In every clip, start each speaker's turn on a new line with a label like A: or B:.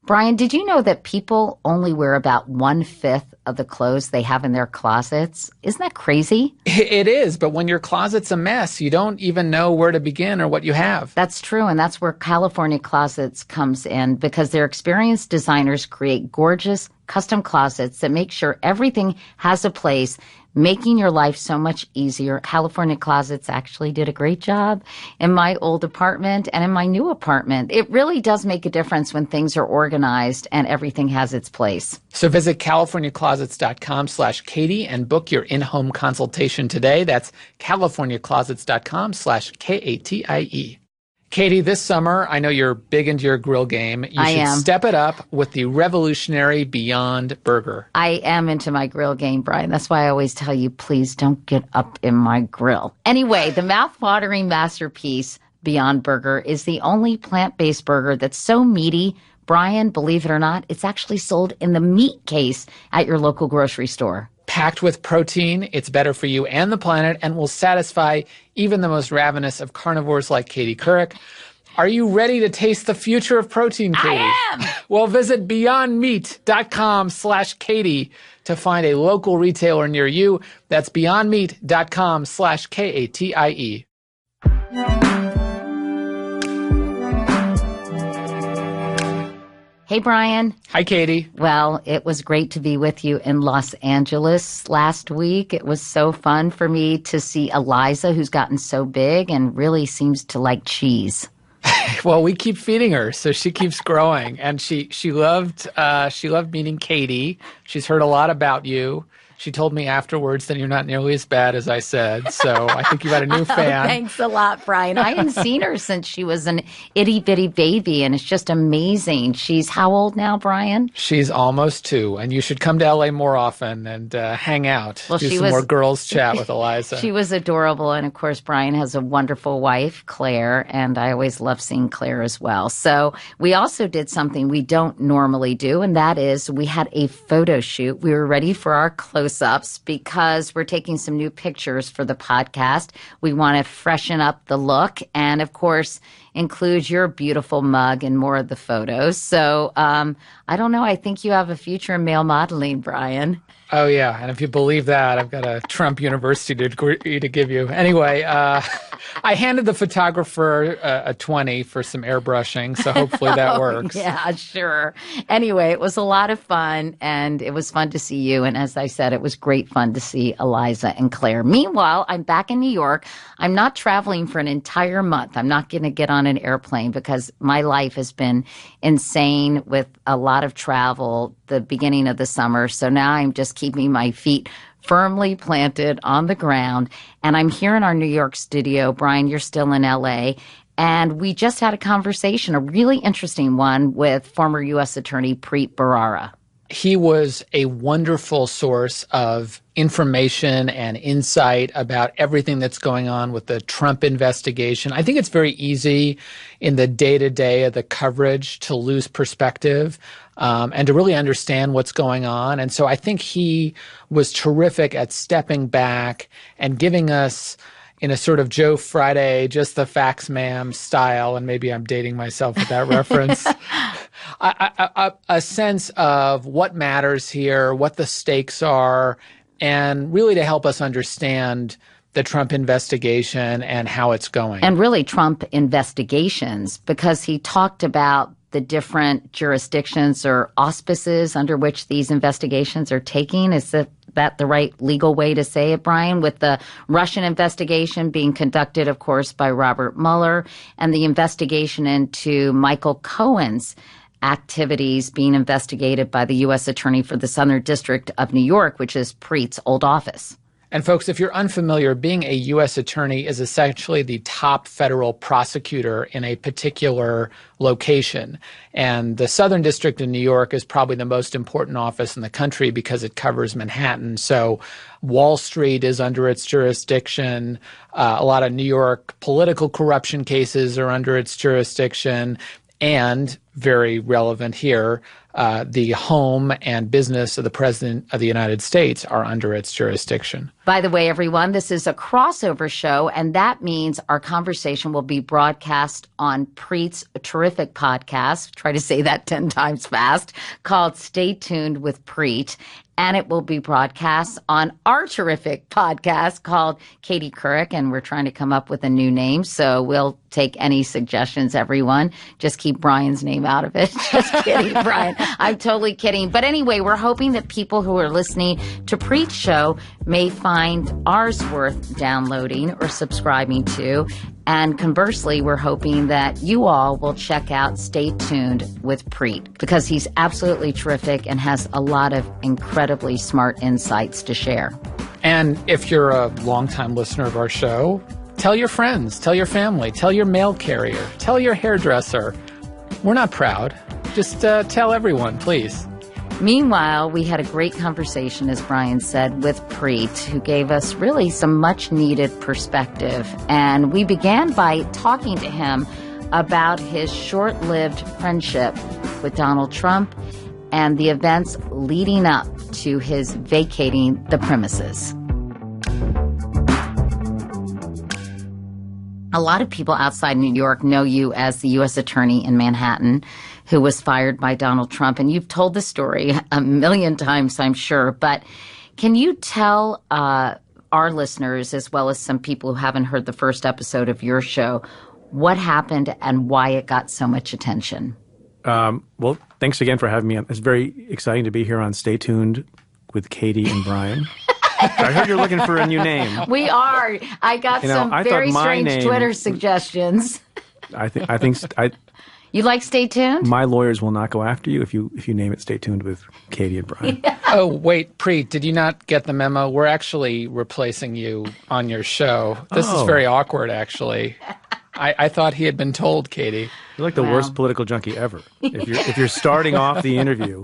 A: Brian, did you know that people only wear about 1/5 of the clothes they have in their closets? Isn't that crazy?
B: It is, but when your closet's a mess, you don't even know where to begin or what you have.
A: That's true, and that's where California Closets comes in, because their experienced designers create gorgeous custom closets that make sure everything has a place, making your life so much easier. California Closets actually did a great job in my old apartment and in my new apartment. It really does make a difference when things are organized and everything has its place.
B: So visit californiaclosets.com/Katie and book your in-home consultation today. That's californiaclosets.com/KATIE. Katie, this summer, I know you're big into your grill game. You should step it up with the revolutionary Beyond Burger.
A: I am into my grill game, Brian. That's why I always tell you, please don't get up in my grill. Anyway, the mouth-watering masterpiece, Beyond Burger, is the only plant-based burger that's so meaty, Brian, believe it or not, it's actually sold in the meat case at your local grocery store.
B: Packed with protein, it's better for you and the planet and will satisfy even the most ravenous of carnivores like Katie Couric. Are you ready to taste the future of protein, Katie?
A: I am!
B: Well, visit beyondmeat.com/Katie to find a local retailer near you. That's beyondmeat.com/KATIE.
A: Hey, Brian.
B: Hi, Katie.
A: Well, it was great to be with you in Los Angeles last week. It was so fun for me to see Eliza, who's gotten so big and really seems to like cheese.
B: Well, we keep feeding her, so she keeps growing. And she loved meeting Katie. She's heard a lot about you. She told me afterwards that you're not nearly as bad as I said. So I think you got a new fan.
A: Thanks a lot, Brian. I haven't seen her since she was an itty-bitty baby, and it's just amazing. She's how old now, Brian?
B: She's almost 2, and you should come to L.A. more often and hang out.
A: Well,
B: do some more girls chat with Eliza.
A: She was adorable, and of course, Brian has a wonderful wife, Claire, and I always love seeing Claire as well. So we also did something we don't normally do, and that is we had a photo shoot. We were ready for our close-ups because we're taking some new pictures for the podcast. We want to freshen up the look and, of course, include your beautiful mug in more of the photos. So I don't know. I think you have a future in male modeling, Brian.
B: Oh, yeah. And if you believe that, I've got a Trump University degree to give you. Anyway, I handed the photographer a 20 for some airbrushing, so hopefully that works.
A: Yeah, sure. Anyway, it was a lot of fun, and it was fun to see you. And as I said, it was great fun to see Eliza and Claire. Meanwhile, I'm back in New York. I'm not traveling for an entire month. I'm not going to get on an airplane because my life has been insane with a lot of travel the beginning of the summer. So now I'm just keeping my feet firmly planted on the ground. And I'm here in our New York studio. Brian, you're still in LA. And we just had a conversation, a really interesting one, with former U.S. Attorney Preet Bharara.
B: He was a wonderful source of information and insight about everything that's going on with the Trump investigation. I think it's very easy in the day-to-day of the coverage to lose perspective and to really understand what's going on. And so I think he was terrific at stepping back and giving us, in a sort of Joe Friday, just the facts, ma'am style, and maybe I'm dating myself with that reference, a sense of what matters here, what the stakes are, and really to help us understand the Trump investigation and how it's going.
A: And really Trump investigations, because he talked about the different jurisdictions or auspices under which these investigations are taking. Is that the right legal way to say it, Brian? With the Russian investigation being conducted, of course, by Robert Mueller, and the investigation into Michael Cohen's activities being investigated by the U.S. Attorney for the Southern District of New York, which is Preet's old office.
B: And folks, if you're unfamiliar, being a U.S. attorney is essentially the top federal prosecutor in a particular location. And the Southern District of New York is probably the most important office in the country because it covers Manhattan. So Wall Street is under its jurisdiction. A lot of New York political corruption cases are under its jurisdiction. And very relevant here. The home and business of the President of the United States are under its jurisdiction.
A: By the way, everyone, this is a crossover show, and that means our conversation will be broadcast on Preet's terrific podcast, try to say that 10 times fast, called Stay Tuned with Preet. And it will be broadcast on our terrific podcast called Katie Couric, and we're trying to come up with a new name. So we'll take any suggestions, everyone. Just keep Brian's name out of it. Just kidding, Brian. I'm totally kidding. But anyway, we're hoping that people who are listening to Preet's show may find ours worth downloading or subscribing to. And conversely, we're hoping that you all will check out Stay Tuned with Preet, because he's absolutely terrific and has a lot of incredibly smart insights to share.
B: And if you're a longtime listener of our show, tell your friends, tell your family, tell your mail carrier, tell your hairdresser. We're not proud. Just tell everyone, please.
A: Meanwhile, we had a great conversation, as Brian said, with Preet, who gave us really some much-needed perspective. And we began by talking to him about his short-lived friendship with Donald Trump and the events leading up to his vacating the premises. A lot of people outside New York know you as the U.S. Attorney in Manhattan who was fired by Donald Trump. And you've told the story a million times, I'm sure. But can you tell our listeners, as well as some people who haven't heard the first episode of your show, what happened and why it got so much attention?
C: Well, thanks again for having me. It's very exciting to be here on Stay Tuned with Katie and Brian. I heard you're looking for a new name.
A: We are. I got some very strange Twitter suggestions.
C: I think
A: you like Stay Tuned?
C: My lawyers will not go after you if you name it Stay Tuned with Katie and Brian.
A: Yeah.
B: Oh, wait, Preet, did you not get the memo? We're actually replacing you on your show. This is very awkward, actually. I thought he had been told, Katie.
C: You're like the worst political junkie ever. If you're starting off the interview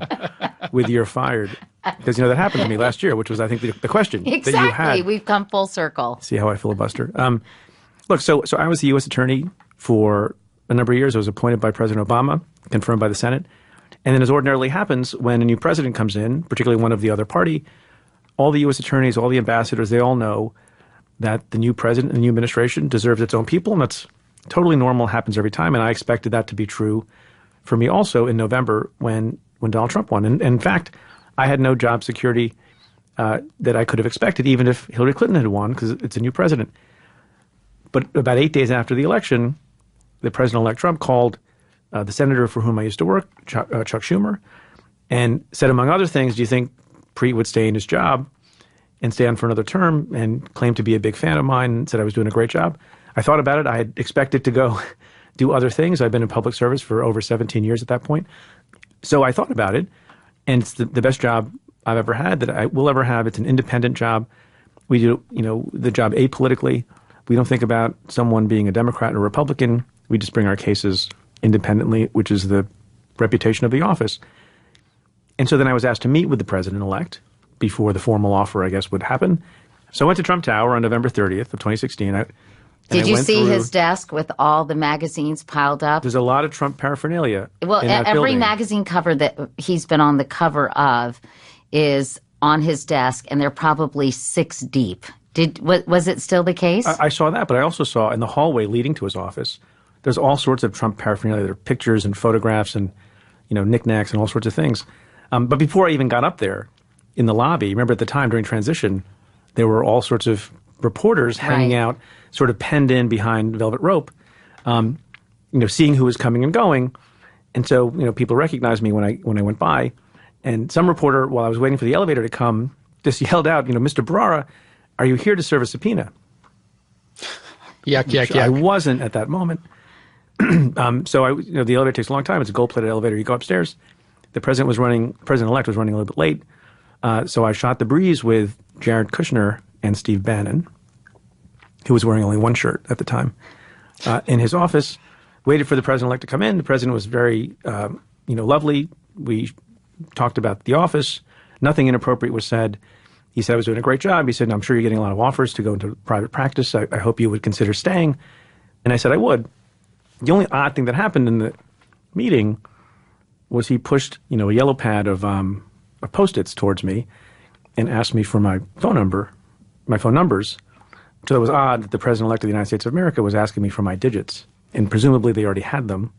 C: with "you're fired," because that happened to me last year, which was I think the question that you had.
A: Exactly. We've come full circle.
C: See how I filibuster. Look, so I was the U.S. Attorney for a number of years. I was appointed by President Obama, confirmed by the Senate, and then, as ordinarily happens, when a new president comes in, particularly one of the other party, all the U.S. attorneys, all the ambassadors, they all know that the new president and the new administration deserves its own people, and that's totally normal, happens every time. And I expected that to be true for me also in November when Donald Trump won. And in fact, I had no job security that I could have expected, even if Hillary Clinton had won, because it's a new president. But about 8 days after the election, the President-elect Trump called the senator for whom I used to work, Chuck Schumer, and said, among other things, do you think Preet would stay in his job and stay on for another term, and claimed to be a big fan of mine and said I was doing a great job. I thought about it. I had expected to go do other things. I've been in public service for over 17 years at that point. So I thought about it, and it's the best job I've ever had, that I will ever have. It's an independent job. We do, the job apolitically. We don't think about someone being a Democrat or Republican. We just bring our cases independently, which is the reputation of the office. And so then I was asked to meet with the president-elect before the formal offer, I guess, would happen. So I went to Trump Tower on November 30th of 2016.
A: Did you see his desk with all the magazines piled up?
C: There's a lot of Trump paraphernalia.
A: Well, every magazine cover that he's been on the cover of is on his desk, and they're probably 6 deep. Was it still the case?
C: I saw that, but I also saw in the hallway leading to his office, there's all sorts of Trump paraphernalia. There are pictures and photographs and knickknacks and all sorts of things. But before I even got up there in the lobby, remember at the time during transition, there were all sorts of reporters hanging out, sort of penned in behind velvet rope, seeing who was coming and going. And so, people recognized me when I went by. And some reporter, while I was waiting for the elevator to come, just yelled out, Mr. Bharara, are you here to serve a subpoena?
B: Yuck.
C: I wasn't at that moment. So the elevator takes a long time. It's a gold-plated elevator. You go upstairs. The president-elect was running a little bit late. So I shot the breeze with Jared Kushner and Steve Bannon, who was wearing only one shirt at the time, in his office, waited for the president-elect to come in. The president was very, lovely. We talked about the office. Nothing inappropriate was said. He said I was doing a great job. He said, I'm sure you're getting a lot of offers to go into private practice. I hope you would consider staying. And I said I would. The only odd thing that happened in the meeting was he pushed, a yellow pad of Post-its towards me and asked me for my phone numbers. So it was odd that the President-elect of the United States of America was asking me for my digits. And presumably they already had them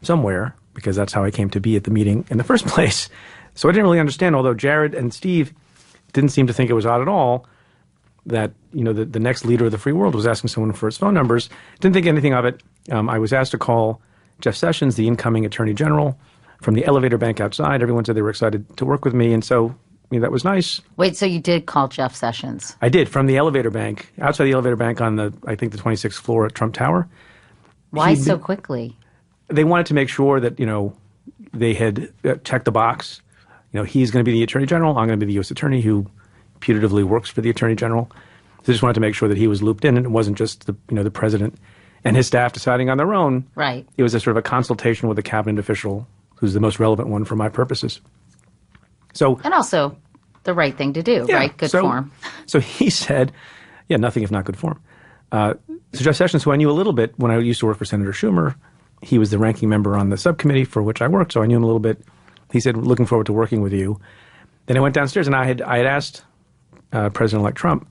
C: somewhere, because that's how I came to be at the meeting in the first place. So I didn't really understand, although Jared and Steve didn't seem to think it was odd at all that, the next leader of the free world was asking someone for his phone numbers. Didn't think anything of it. I was asked to call Jeff Sessions, the incoming Attorney General, from the elevator bank outside. Everyone said they were excited to work with me, and so that was nice.
A: Wait, so you did call Jeff Sessions?
C: I did, from the elevator bank, outside the elevator bank on the 26th floor at Trump Tower.
A: Why so quickly?
C: They wanted to make sure that, they had checked the box. He's going to be the Attorney General. I'm going to be the U.S. Attorney who putatively works for the Attorney General. They just wanted to make sure that he was looped in, and it wasn't just the President and his staff deciding on their own.
A: Right.
C: It was a sort of a consultation with a cabinet official who's the most relevant one for my purposes.
A: And also the right thing to do, right? Good form.
C: So he said, nothing if not good form. So Jeff Sessions, who I knew a little bit when I used to work for Senator Schumer, he was the ranking member on the subcommittee for which I worked, so I knew him a little bit. He said, looking forward to working with you. Then I went downstairs, and I had asked President-elect Trump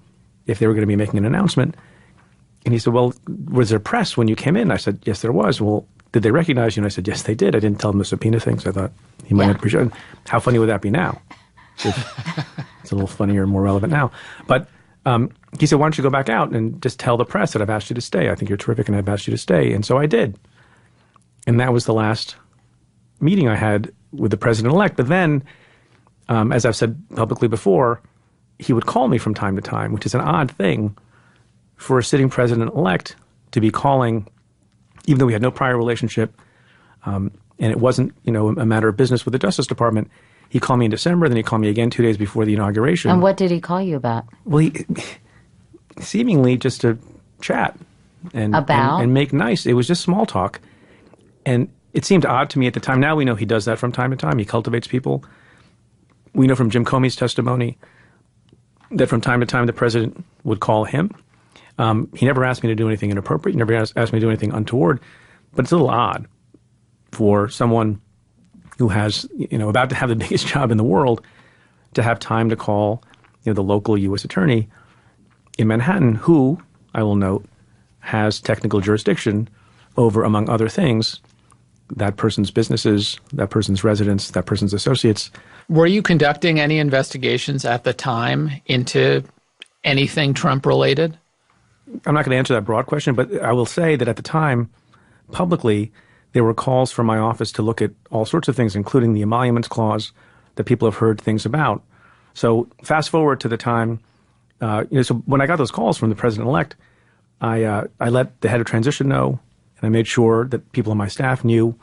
C: if they were going to be making an announcement. And he said, well, was there press when you came in? I said, yes, there was. Well, did they recognize you? And I said, yes, they did. I didn't tell them the subpoena thing, so I thought he might not appreciate it. How funny would that be now? It's a little funnier and more relevant now. But he said, why don't you go back out and just tell the press that I've asked you to stay. I think you're terrific, and I've asked you to stay. And so I did. And that was the last meeting I had with the President-elect. But then, as I've said publicly before, he would call me from time to time, which is an odd thing for a sitting President-elect to be calling, even though we had no prior relationship, and it wasn't, a matter of business with the Justice Department. He called me in December, then he called me again 2 days before the inauguration.
A: And what did he call you about?
C: Well, he seemingly just to chat and make nice. It was just small talk. And it seemed odd to me at the time. Now we know he does that from time to time. He cultivates people. We know from Jim Comey's testimony that from time to time the president would call him. He never asked me to do anything inappropriate. He never asked me to do anything untoward. But it's a little odd for someone who has, about to have the biggest job in the world to have time to call, the local U.S. attorney in Manhattan, who, I will note, has technical jurisdiction over, among other things, that person's businesses, that person's residents, that person's associates.
B: Were you conducting any investigations at the time into anything Trump-related?
C: I'm not going to answer that broad question, but I will say that at the time, publicly, there were calls from my office to look at all sorts of things, including the emoluments clause that people have heard things about. So fast forward to the time, so when I got those calls from the President-elect, I let the head of transition know, and I made sure that people on my staff knew,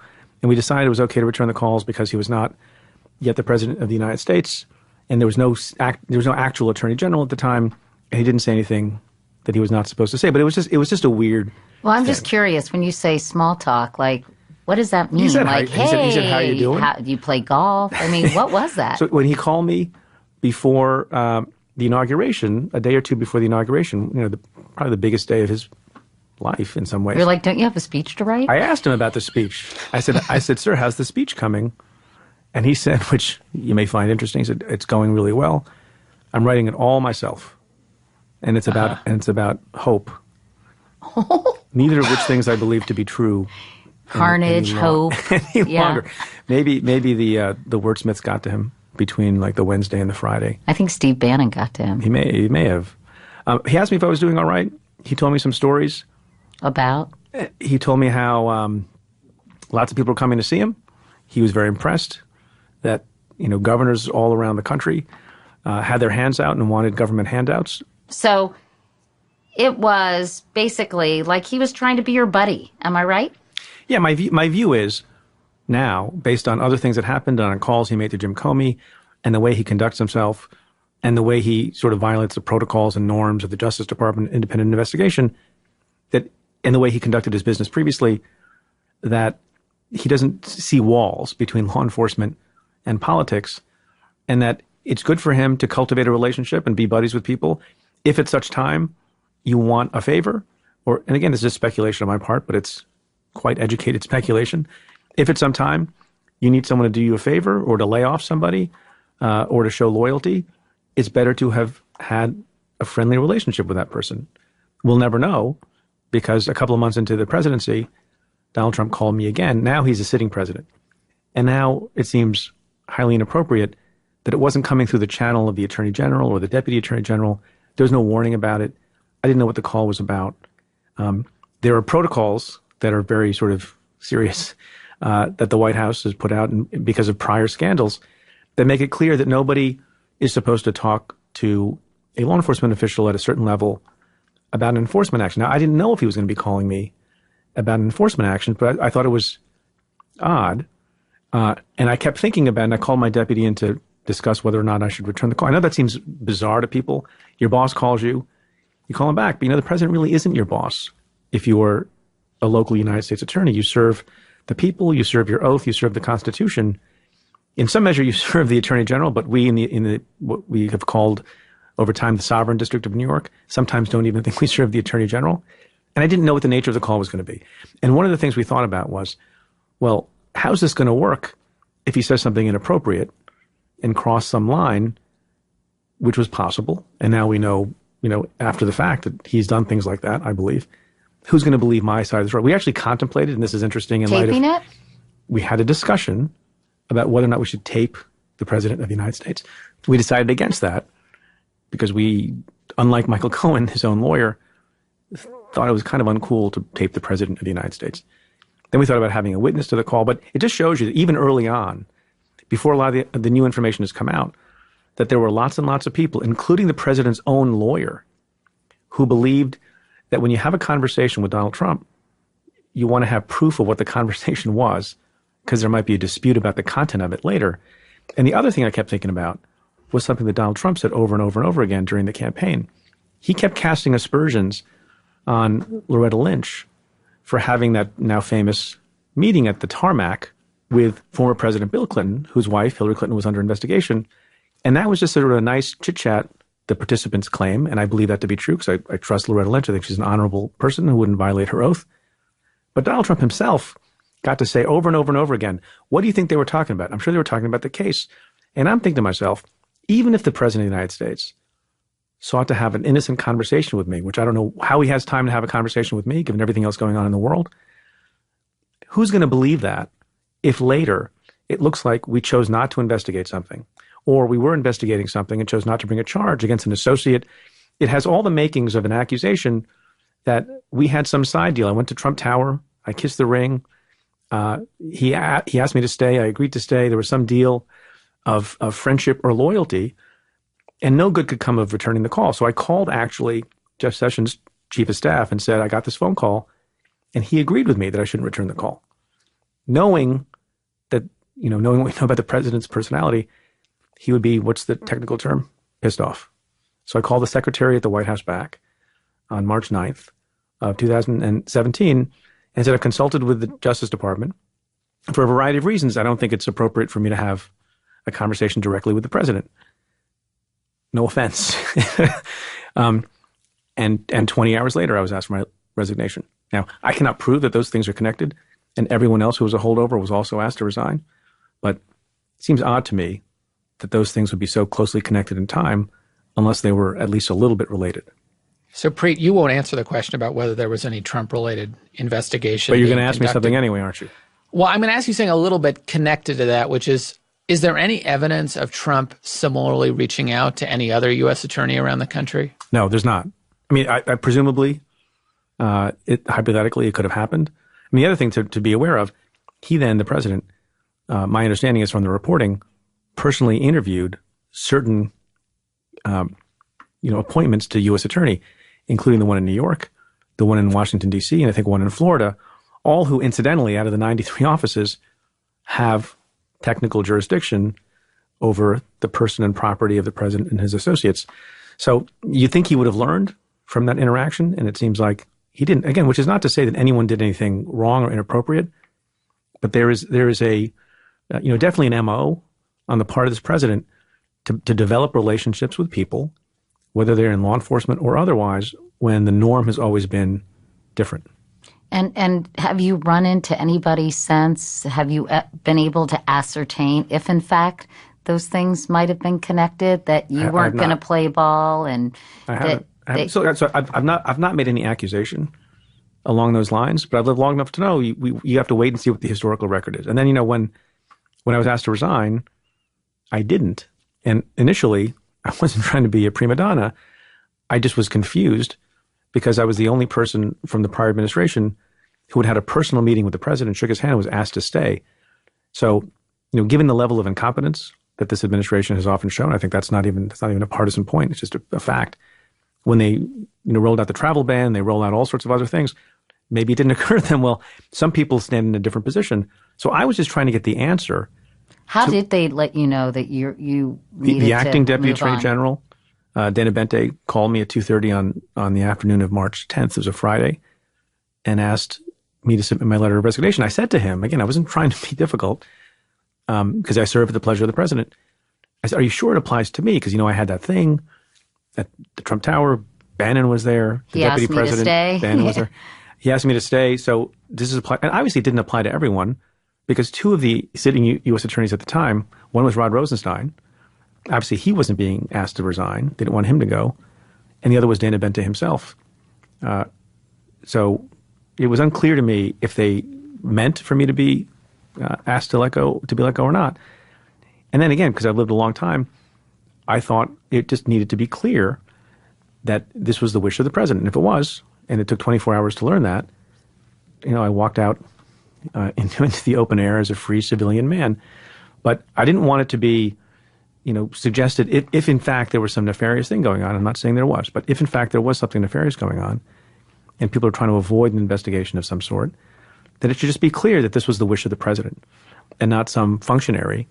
C: and we decided it was okay to return the calls because he was not yet the President of the United States, and there was no actual Attorney General at the time, and he didn't say anything that he was not supposed to say. But it was just a weird.
A: Well, I'm
C: thing.
A: just curious, when you say small talk, like, what does that mean?
C: He said,
A: like,
C: he said, how you doing?
A: Do you play golf? I mean, what was that?
C: So when he called me before the inauguration, a day or two before the inauguration, probably the biggest day of his life in some ways.
A: You're like, don't you have a speech to write?
C: I asked him about the speech. I said, sir, how's the speech coming? And he said, which you may find interesting, he said, it's going really well. I'm writing it all myself. And it's about hope. Neither of which things I believe to be true.
A: Carnage, hope.
C: Any longer. Maybe the wordsmiths got to him between like the Wednesday and the Friday.
A: I think Steve Bannon got to him.
C: He may have. He asked me if I was doing all right. He told me some stories.
A: About?
C: He told me how lots of people were coming to see him. He was very impressed that governors all around the country had their hands out and wanted government handouts.
A: So it was basically like he was trying to be your buddy. Am I right?
C: Yeah, my view is now, based on other things that happened and on calls he made to Jim Comey and the way he conducts himself and the way he sort of violates the protocols and norms of the Justice Department independent investigation, and the way he conducted his business previously, that he doesn't see walls between law enforcement and politics, and that it's good for him to cultivate a relationship and be buddies with people if at such time you want a favor, and again, this is just speculation on my part, but it's quite educated speculation. If at some time you need someone to do you a favor or to lay off somebody or to show loyalty, it's better to have had a friendly relationship with that person. We'll never know because a couple of months into the presidency, Donald Trump called me again. Now he's a sitting president. And now it seems highly inappropriate that it wasn't coming through the channel of the attorney general or the deputy attorney general. There was no warning about it. I didn't know what the call was about. There are protocols that are very sort of serious that the White House has put out because of prior scandals that make it clear that nobody is supposed to talk to a law enforcement official at a certain level about an enforcement action. Now, I didn't know if he was going to be calling me about an enforcement action, but I thought it was odd. And I kept thinking about it, and I called my deputy in to discuss whether or not I should return the call. I know that seems bizarre to people. Your boss calls you, you call him back. But, the president really isn't your boss. If you are a local United States attorney, you serve the people, you serve your oath, you serve the Constitution. In some measure, you serve the attorney general, but we in the what we have called over time the sovereign district of New York sometimes don't even think we serve the attorney general. And I didn't know what the nature of the call was going to be. And one of the things we thought about was, well, how's this going to work if he says something inappropriate and cross some line, which was possible. And now we know, after the fact that he's done things like that, I believe. Who's going to believe my side of the story? We actually contemplated, and this is interesting in light of...
A: Taping it?
C: We had a discussion about whether or not we should tape the president of the United States. We decided against that because we, unlike Michael Cohen, his own lawyer, thought it was kind of uncool to tape the president of the United States. Then we thought about having a witness to the call, but it just shows you that even early on, before a lot of the new information has come out, that there were lots and lots of people, including the president's own lawyer, who believed that when you have a conversation with Donald Trump, you want to have proof of what the conversation was, because there might be a dispute about the content of it later. And the other thing I kept thinking about was something that Donald Trump said over and over and over again during the campaign. He kept casting aspersions on Loretta Lynch for having that now famous meeting at the tarmac with former President Bill Clinton, whose wife, Hillary Clinton, was under investigation. And that was just sort of a nice chit-chat, the participants claim, and I believe that to be true because I trust Loretta Lynch. I think she's an honorable person who wouldn't violate her oath. But Donald Trump himself got to say over and over and over again, what do you think they were talking about? I'm sure they were talking about the case. And I'm thinking to myself, even if the President of the United States sought to have an innocent conversation with me, which I don't know how he has time to have a conversation with me, given everything else going on in the world, who's going to believe that if later it looks like we chose not to investigate something, or we were investigating something and chose not to bring a charge against an associate? It has all the makings of an accusation that we had some side deal. I went to Trump Tower. I kissed the ring. He asked me to stay. I agreed to stay. There was some deal of friendship or loyalty, and no good could come of returning the call. So I called actually Jeff Sessions' chief of staff and said, I got this phone call, and he agreed with me that I shouldn't return the call. Knowing that, knowing what we know about the president's personality, he would be, what's the technical term? Pissed off. So I called the secretary at the White House back on March 9th of 2017 and said, I've consulted with the Justice Department for a variety of reasons. I don't think it's appropriate for me to have a conversation directly with the president. No offense. And 20 hours later, I was asked for my resignation. Now, I cannot prove that those things are connected, and everyone else who was a holdover was also asked to resign. But it seems odd to me that those things would be so closely connected in time unless they were at least a little bit related.
B: So, Preet, you won't answer the question about whether there was any Trump-related investigation.
C: But you're going to ask me something anyway, aren't you?
B: Well, I'm going to ask you something a little bit connected to that, which is there any evidence of Trump similarly reaching out to any other U.S. attorney around the country?
C: No, there's not. I mean, I presumably, hypothetically, it could have happened. I mean, the other thing to be aware of, he then, the president, my understanding is from the reporting, personally interviewed certain, appointments to U.S. attorney, including the one in New York, the one in Washington, D.C., and I think one in Florida, all who, incidentally, out of the 93 offices, have technical jurisdiction over the person and property of the president and his associates. So you think he would have learned from that interaction, and it seems like he didn't. Again, which is not to say that anyone did anything wrong or inappropriate, but there is a definitely an MO on the part of this president to develop relationships with people, whether they're in law enforcement or otherwise, when the norm has always been different.
A: And have you run into anybody since? Have you been able to ascertain if, in fact, those things might have been connected? That you
C: I have
A: weren't going to
C: not.
A: play ball, and
C: I haven't. So I've not made any accusation along those lines, but I've lived long enough to know you have to wait and see what the historical record is. And then, when I was asked to resign, I didn't. And initially, I wasn't trying to be a prima donna. I just was confused because I was the only person from the prior administration who had had a personal meeting with the president, shook his hand, and was asked to stay. So, given the level of incompetence that this administration has often shown, I think that's not even a partisan point. It's just a fact. When they rolled out the travel ban, they rolled out all sorts of other things. Maybe it didn't occur to them, well, some people stand in a different position. So I was just trying to get the answer.
A: How did they let you know that you needed
C: the acting
A: to
C: deputy
A: move
C: attorney
A: on?
C: general, Dana Bente, called me at 2:30 on the afternoon of March 10th. It was a Friday, and asked me to submit my letter of resignation. I said to him, again, I wasn't trying to be difficult because I serve at the pleasure of the president. I said, are you sure it applies to me? Because, I had that thing at the Trump Tower. Bannon was there. The
A: He
C: deputy
A: asked me to
C: president,
A: stay.
C: Bannon was there. He asked me to stay. So this is apply, and obviously it didn't apply to everyone because two of the sitting U.S. attorneys at the time, one was Rod Rosenstein. Obviously, he wasn't being asked to resign. They didn't want him to go. And the other was Dana Bente himself. So it was unclear to me if they meant for me to be asked to be let go or not. And then again, because I've lived a long time, I thought it just needed to be clear that this was the wish of the president. And if it was, and it took 24 hours to learn that, I walked out into the open air as a free civilian man. But I didn't want it to be, suggested if in fact there was some nefarious thing going on. I'm not saying there was, but if in fact there was something nefarious going on, and people are trying to avoid an investigation of some sort, then it should just be clear that this was the wish of the president and not some functionary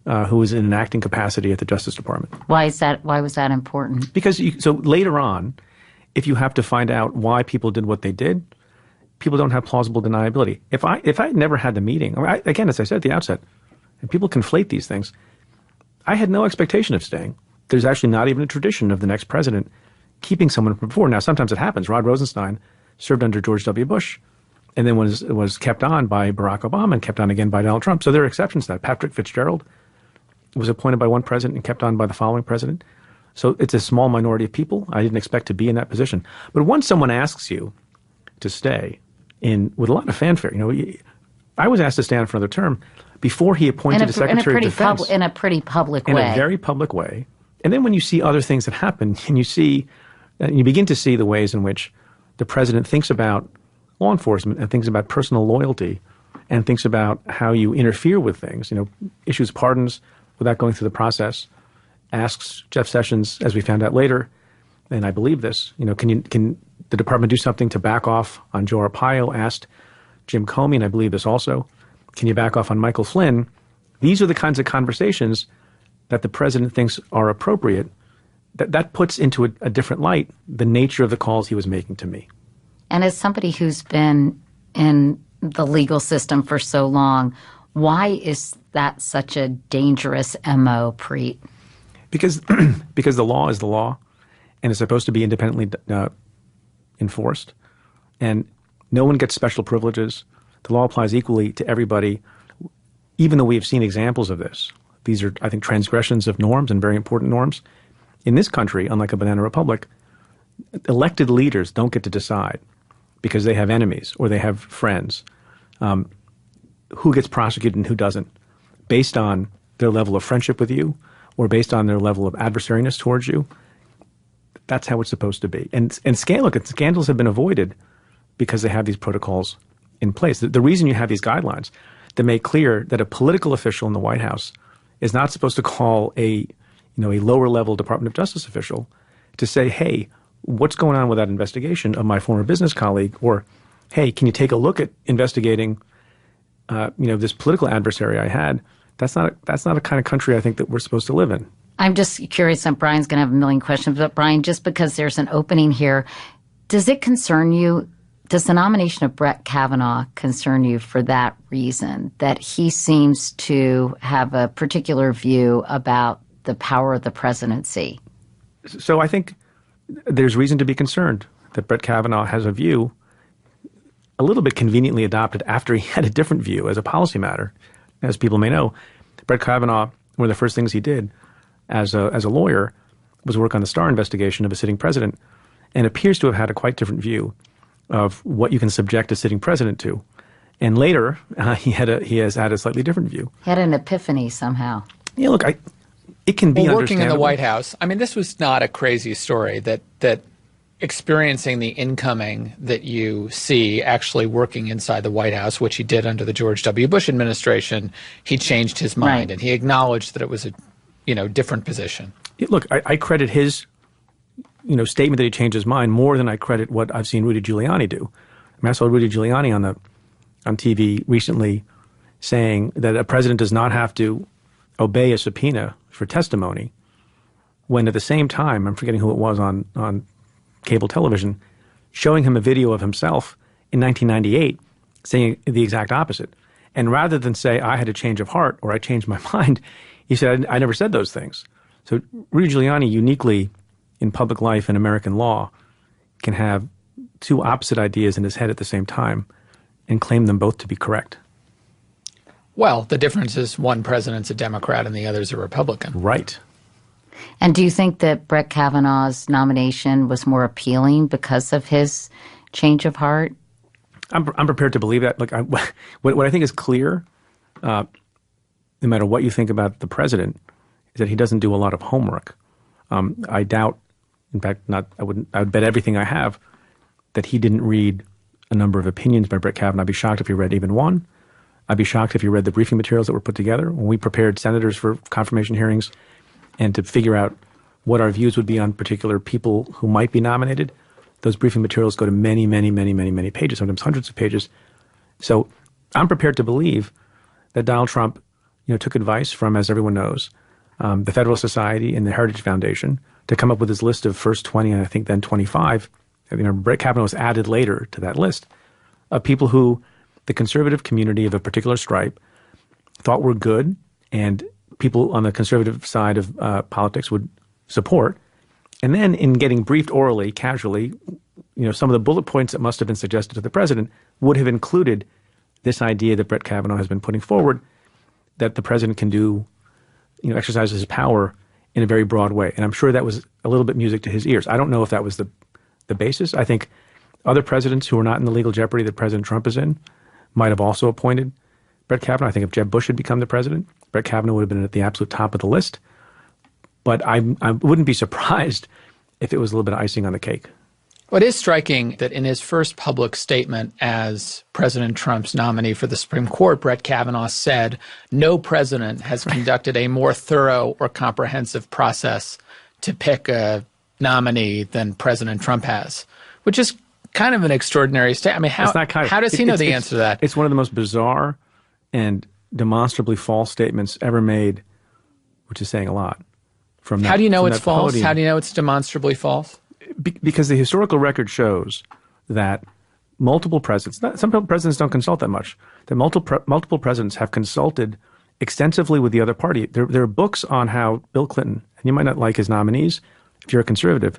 C: who was in an acting capacity at the Justice Department.
A: Why is that? Why was that important?
C: Because so later on, if you have to find out why people did what they did, people don't have plausible deniability. If I had never had the meeting, again, as I said at the outset, and people conflate these things, I had no expectation of staying. There's actually not even a tradition of the next president keeping someone from before. Now, sometimes it happens. Rod Rosenstein served under George W. Bush and then was kept on by Barack Obama and kept on again by Donald Trump. So there are exceptions to that. Patrick Fitzgerald was appointed by one president and kept on by the following president. So it's a small minority of people. I didn't expect to be in that position. But once someone asks you to stay with a lot of fanfare, I was asked to stay on for another term before he appointed the Secretary of Defense.
A: In a pretty public way.
C: In a very public way. And then when you see other things that happen, and you begin to see the ways in which the president thinks about law enforcement and thinks about personal loyalty and thinks about how you interfere with things, issues pardons without going through the process, asks Jeff Sessions, as we found out later, and I believe this, can the department do something to back off on Joe Arpaio, asked Jim Comey, and I believe this also, can you back off on Michael Flynn? These are the kinds of conversations that the president thinks are appropriate. That puts into a different light the nature of the calls he was making to me.
A: And as somebody who's been in the legal system for so long, why is that such a dangerous MO, Preet?
C: Because the law is the law, and it's supposed to be independently enforced, and no one gets special privileges. The law applies equally to everybody, even though we have seen examples of this. These are, I think, transgressions of norms and very important norms. In this country, unlike a banana republic, elected leaders don't get to decide because they have enemies or they have friends who gets prosecuted and who doesn't based on their level of friendship with you or based on their level of adversariness towards you. That's how it's supposed to be. And scandals have been avoided because they have these protocols in place. The reason you have these guidelines that make clear that a political official in the White House is not supposed to call a lower level Department of Justice official to say, hey, what's going on with that investigation of my former business colleague? Or, hey, can you take a look at investigating, this political adversary I had? That's not a kind of country I think that we're supposed to live in.
A: I'm just curious, and Brian's going to have a million questions, but Brian, just because there's an opening here, does it concern you? Does the nomination of Brett Kavanaugh concern you for that reason, that he seems to have a particular view about the power of the presidency? So
C: I think there's reason to be concerned that Brett Kavanaugh has a view a little bit conveniently adopted after he had a different view as a policy matter. As people may know, Brett Kavanaugh, one of the first things he did as a lawyer was work on the Starr investigation of a sitting president, and appears to have had a quite different view of what you can subject a sitting president to. And later, he has had a slightly different view.
A: He had an epiphany somehow.
C: Yeah, look, it can be
B: working in the
C: understandable.
B: White House. I mean, this was not a crazy story that experiencing the incoming that you see actually working inside the White House, which he did under the George W. Bush administration, he changed his mind and he acknowledged that it was a different position.
C: Look, I credit his statement that he changed his mind more than I credit what I've seen Rudy Giuliani do. I mean, I saw Rudy Giuliani on TV recently saying that a president does not have to obey a subpoena for testimony, when at the same time, I'm forgetting who it was on cable television, showing him a video of himself in 1998 saying the exact opposite. And rather than say, I had a change of heart or I changed my mind, he said, I never said those things. So Rudy Giuliani uniquely in public life and American law can have two opposite ideas in his head at the same time and claim them both to be correct.
B: Well, the difference is one president's a Democrat and the other's a Republican.
C: Right.
A: And do you think that Brett Kavanaugh's nomination was more appealing because of his change of heart?
C: I'm prepared to believe that. Look, what I think is clear, no matter what you think about the president, is that he doesn't do a lot of homework. I doubt, in fact, I would bet everything I have that he didn't read a number of opinions by Brett Kavanaugh. I'd be shocked if he read even one. I'd be shocked if he read the briefing materials that were put together when we prepared senators for confirmation hearings and to figure out what our views would be on particular people who might be nominated. Those briefing materials go to many, many, many, many, many pages, sometimes hundreds of pages. So I'm prepared to believe that Donald Trump, took advice from, as everyone knows, the Federalist Society and the Heritage Foundation to come up with his list of first 20 and I think then 25. Brett Kavanaugh was added later to that list of people who the conservative community of a particular stripe thought were good and people on the conservative side of politics would support. And then in getting briefed orally, casually, some of the bullet points that must have been suggested to the president would have included this idea that Brett Kavanaugh has been putting forward, that the president can do, exercise his power in a very broad way. And I'm sure that was a little bit music to his ears. I don't know if that was the basis. I think other presidents who are not in the legal jeopardy that President Trump is in might have also appointed Brett Kavanaugh. I think if Jeb Bush had become the president, Brett Kavanaugh would have been at the absolute top of the list. But I wouldn't be surprised if it was a little bit of icing on the cake.
B: Well, it is striking that in his first public statement as President Trump's nominee for the Supreme Court, Brett Kavanaugh said, no president has conducted a more thorough or comprehensive process to pick a nominee than President Trump has, which is kind of an extraordinary statement. I mean, how does he know the answer to that?
C: It's one of the most bizarre and demonstrably false statements ever made, which is saying a lot.
B: How do you know it's false? How do you know it's demonstrably false?
C: Because the historical record shows that multiple presidents, some presidents don't consult that much, that multiple presidents have consulted extensively with the other party. There are books on how Bill Clinton, and you might not like his nominees if you're a conservative,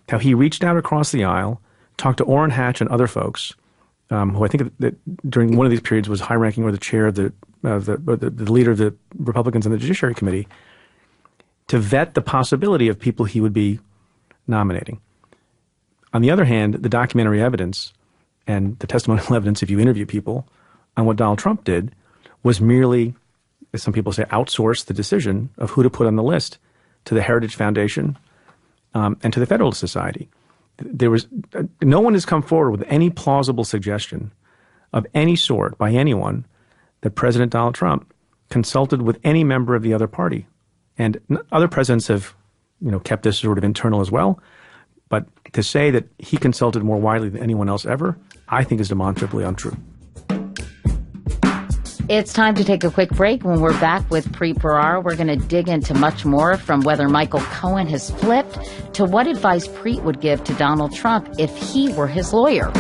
C: how he reached out across the aisle, talked to Orrin Hatch and other folks, who I think that during one of these periods was high-ranking or the chair of the leader of the Republicans on the Judiciary Committee, to vet the possibility of people he would be nominating. On the other hand, the documentary evidence and the testimonial evidence, if you interview people, on what Donald Trump did was merely, as some people say, outsource the decision of who to put on the list to the Heritage Foundation and to the Federalist Society. No one has come forward with any plausible suggestion of any sort by anyone that President Donald Trump consulted with any member of the other party. And other presidents have, kept this sort of internal as well. But to say that he consulted more widely than anyone else ever, I think is demonstrably untrue.
A: It's time to take a quick break. When we're back with Preet Bharara, we're going to dig into much more, from whether Michael Cohen has flipped to what advice Preet would give to Donald Trump if he were his lawyer.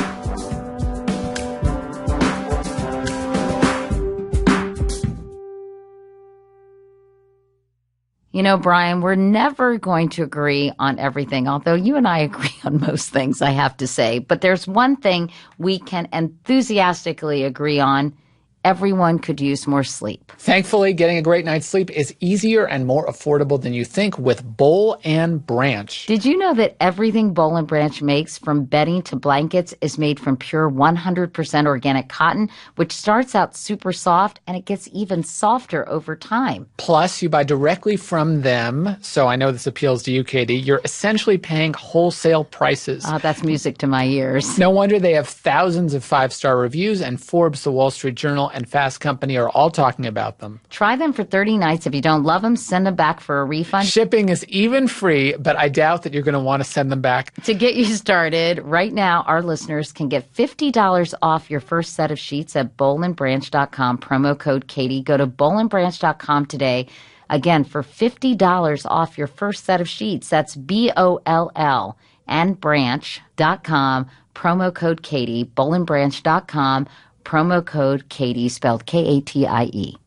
A: You know, Brian, we're never going to agree on everything, although you and I agree on most things, I have to say. But there's one thing we can enthusiastically agree on. Everyone could use more sleep.
B: Thankfully, getting a great night's sleep is easier and more affordable than you think with Boll and Branch.
A: Did you know that everything Boll and Branch makes, from bedding to blankets, is made from pure 100% organic cotton, which starts out super soft and it gets even softer over time?
B: Plus, you buy directly from them, so I know this appeals to you, Katie. You're essentially paying wholesale prices.
A: Oh, that's music to my ears.
B: No wonder they have thousands of 5-star reviews, and Forbes, The Wall Street Journal, and Fast Company are all talking about them.
A: Try them for 30 nights. If you don't love them, send them back for a refund.
B: Shipping is even free, but I doubt that you're going to want to send them back.
A: To get you started, right now, our listeners can get $50 off your first set of sheets at bollandbranch.com, promo code Katie. Go to bollandbranch.com today. Again, for $50 off your first set of sheets. That's BOLL and branch.com, promo code Katie, bollandbranch.com, promo code Katie, spelled Katie.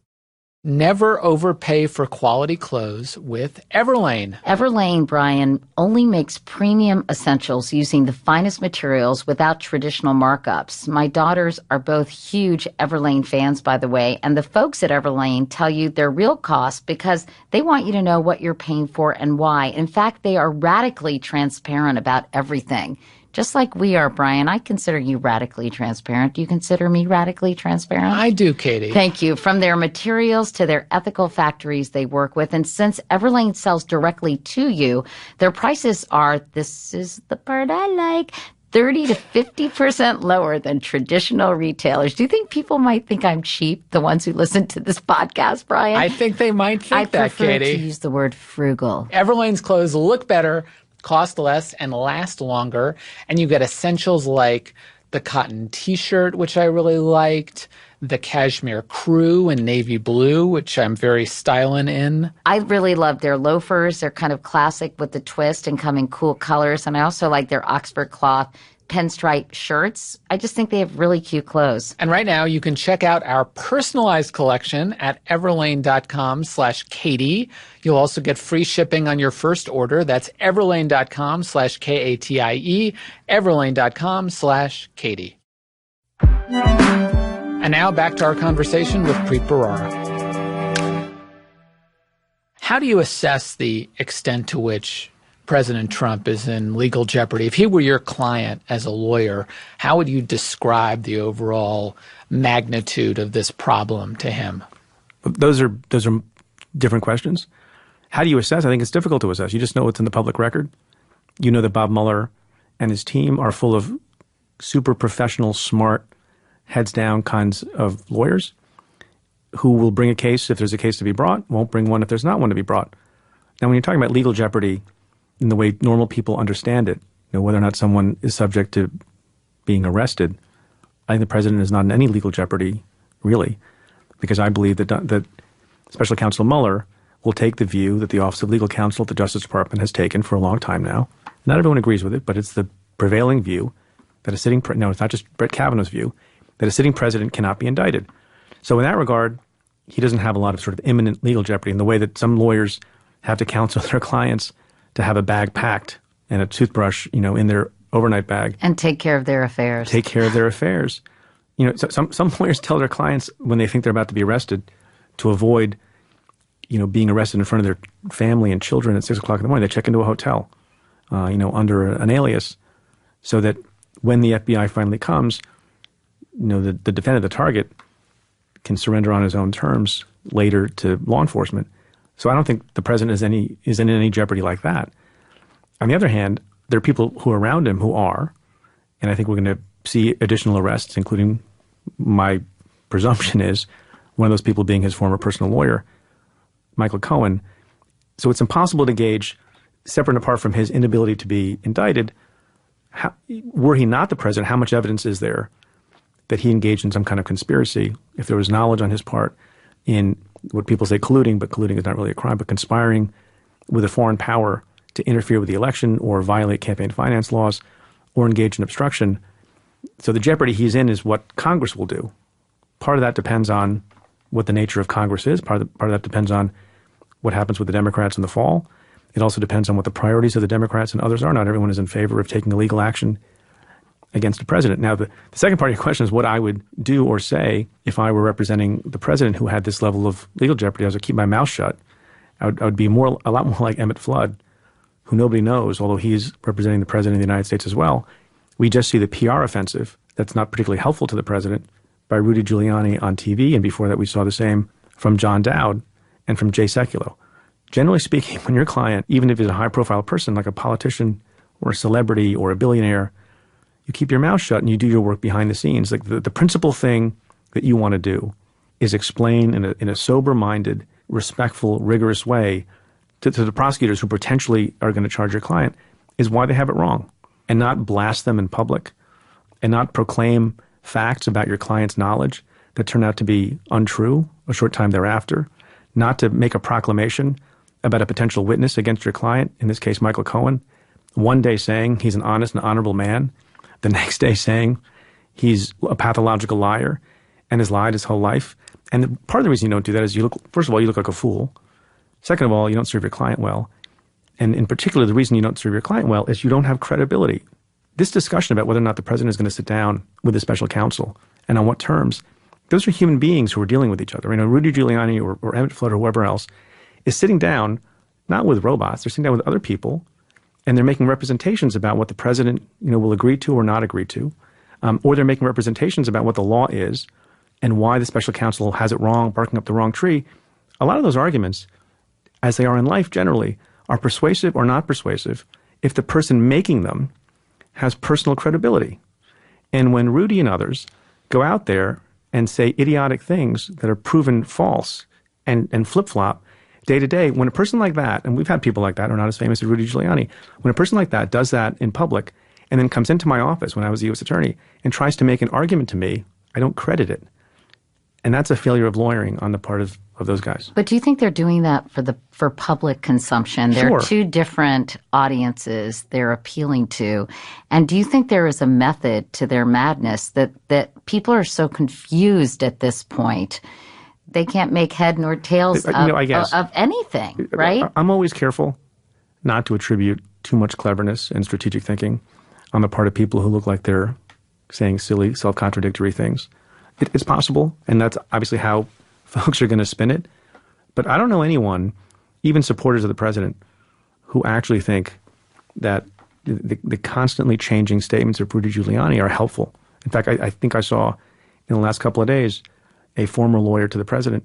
B: Never overpay for quality clothes with Everlane.
A: Everlane, Brian, only makes premium essentials using the finest materials without traditional markups. My daughters are both huge Everlane fans, by the way, and the folks at Everlane tell you their real cost because they want you to know what you're paying for and why. In fact, they are radically transparent about everything. Just like we are, Brian. I consider you radically transparent. Do you consider me radically transparent?
B: I do, Katie.
A: Thank you. From their materials to their ethical factories they work with. And since Everlane sells directly to you, their prices are, this is the part I like, 30 to 50% lower than traditional retailers. Do you think people might think I'm cheap, the ones who listen to this podcast, Brian?
B: I think they might think that, Katie.
A: I prefer to use the word frugal.
B: Everlane's clothes look better, cost less, and last longer. And you get essentials like the cotton t-shirt, which I really liked, the cashmere crew in navy blue, which I'm very styling in.
A: I really love their loafers. They're kind of classic with the twist and come in cool colors. And I also like their Oxford cloth pinstripe shirts. I just think they have really cute clothes.
B: And right now you can check out our personalized collection at everlane.com/Katie. You'll also get free shipping on your first order. That's everlane.com/KATIE, everlane.com/Katie. And now back to our conversation with Preet Bharara. How do you assess the extent to which President Trump is in legal jeopardy? If he were your client as a lawyer, how would you describe the overall magnitude of this problem to him?
C: Those are different questions. How do you assess? I think it's difficult to assess. You just know what's in the public record. You know that Bob Mueller and his team are full of super professional, smart, heads down kinds of lawyers who will bring a case if there's a case to be brought, won't bring one if there's not one to be brought. Now, when you're talking about legal jeopardy in the way normal people understand it, whether or not someone is subject to being arrested, I think the president is not in any legal jeopardy, really, because I believe that Special Counsel Mueller will take the view that the Office of Legal Counsel at the Justice Department has taken for a long time now. Not everyone agrees with it, but it's the prevailing view that it's not just Brett Kavanaugh's view, that a sitting president cannot be indicted. So in that regard, he doesn't have a lot of sort of imminent legal jeopardy in the way that some lawyers have to counsel their clients to have a bag packed and a toothbrush, in their overnight bag.
A: And take care of their affairs.
C: Take care of their affairs. Some lawyers tell their clients when they think they're about to be arrested to avoid, being arrested in front of their family and children at 6 o'clock in the morning. They check into a hotel, under an alias, so that when the FBI finally comes, the defendant, the target, can surrender on his own terms later to law enforcement. So I don't think the president is in any jeopardy like that. On the other hand, there are people who are around him who are, and I think we're going to see additional arrests, including, my presumption is, one of those people being his former personal lawyer, Michael Cohen. So it's impossible to gauge, separate and apart from his inability to be indicted, were he not the president, how much evidence is there that he engaged in some kind of conspiracy, if there was knowledge on his part in what people say colluding, but colluding is not really a crime, but conspiring with a foreign power to interfere with the election or violate campaign finance laws or engage in obstruction. So the jeopardy he's in is what Congress will do. Part of that depends on what the nature of Congress is. Part of that depends on what happens with the Democrats in the fall. It also depends on what the priorities of the Democrats and others are. Not everyone is in favor of taking illegal action against the president. Now, the second part of your question is what I would do or say if I were representing the president who had this level of legal jeopardy. I would keep my mouth shut. I would be a lot more like Emmett Flood, who nobody knows, although he's representing the president of the United States as well. We just see the PR offensive that's not particularly helpful to the president by Rudy Giuliani on TV, and before that we saw the same from John Dowd and from Jay Sekulow. Generally speaking, when your client, even if he's a high-profile person like a politician or a celebrity or a billionaire, you keep your mouth shut and you do your work behind the scenes. Like the principal thing that you want to do is explain in a sober-minded, respectful, rigorous way to the prosecutors who potentially are going to charge your client is why they have it wrong, and not blast them in public and not proclaim facts about your client's knowledge that turn out to be untrue a short time thereafter, not to make a proclamation about a potential witness against your client, in this case Michael Cohen, one day saying he's an honest and honorable man, the next day saying he's a pathological liar and has lied his whole life. And part of the reason you don't do that is first of all, you look like a fool. Second of all, you don't serve your client well. And in particular, the reason you don't serve your client well is you don't have credibility. This discussion about whether or not the president is going to sit down with the special counsel and on what terms, those are human beings who are dealing with each other. Rudy Giuliani or Emmett Flood or whoever else is sitting down, not with robots, they're sitting down with other people, and they're making representations about what the president will agree to or not agree to, or they're making representations about what the law is and why the special counsel has it wrong, barking up the wrong tree. A lot of those arguments, as they are in life generally, are persuasive or not persuasive if the person making them has personal credibility. And when Rudy and others go out there and say idiotic things that are proven false and flip-flop day to day, when a person like that, and we've had people like that who are not as famous as Rudy Giuliani, when a person like that does that in public and then comes into my office when I was the U.S. attorney and tries to make an argument to me, I don't credit it. And that's a failure of lawyering on the part of those guys.
A: But do you think they're doing that for public consumption? There are
C: Sure.
A: two different audiences they're appealing to. And do you think there is a method to their madness that people are so confused at this point? They can't make head nor tails of anything, right?
C: I'm always careful not to attribute too much cleverness and strategic thinking on the part of people who look like they're saying silly, self-contradictory things. It's possible, and that's obviously how folks are going to spin it. But I don't know anyone, even supporters of the president, who actually think that the constantly changing statements of Rudy Giuliani are helpful. In fact, I think I saw in the last couple of days a former lawyer to the president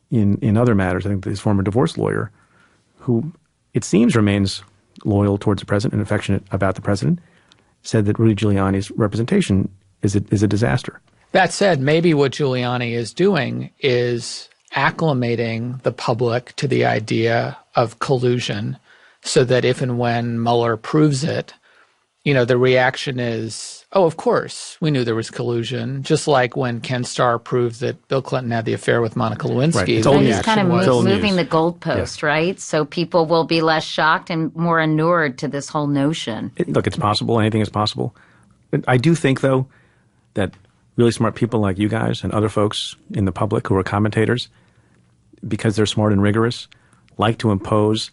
C: in other matters, I think his former divorce lawyer, who it seems remains loyal towards the president and affectionate about the president, said that Rudy Giuliani's representation is a disaster.
B: That said, maybe what Giuliani is doing is acclimating the public to the idea of collusion so that if and when Mueller proves it, the reaction is, oh, of course, we knew there was collusion. Just like when Ken Starr proved that Bill Clinton had the affair with Monica Lewinsky.
C: Right. It's
B: the
C: old
A: And
C: news.
A: he's kind of moving the goalpost, right? So people will be less shocked and more inured to this whole notion.
C: Look, it's possible. Anything is possible. But I do think, though, that really smart people like you guys and other folks in the public who are commentators, because they're smart and rigorous, like to impose,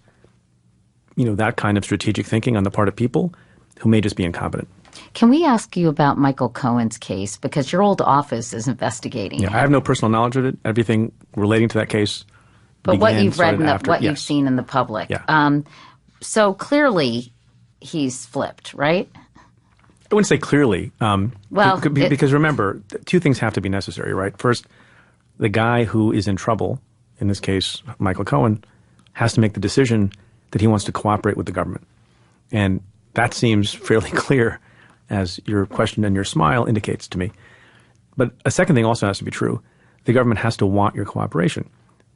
C: that kind of strategic thinking on the part of people who may just be incompetent.
A: Can we ask you about Michael Cohen's case? Because your old office is investigating
C: Yeah,
A: it.
C: I have no personal knowledge of it. Everything relating to that case
A: But what
C: began,
A: you've read,
C: started after.
A: you've
C: Yes.
A: seen in the public.
C: Yeah.
A: So clearly he's flipped, right?
C: I wouldn't say clearly.
A: Well,
C: because remember, two things have to be necessary, right? First, the guy who is in trouble, in this case, Michael Cohen, has to make the decision that he wants to cooperate with the government. And that seems fairly clear, as your question and your smile indicates to me. But a second thing also has to be true. The government has to want your cooperation.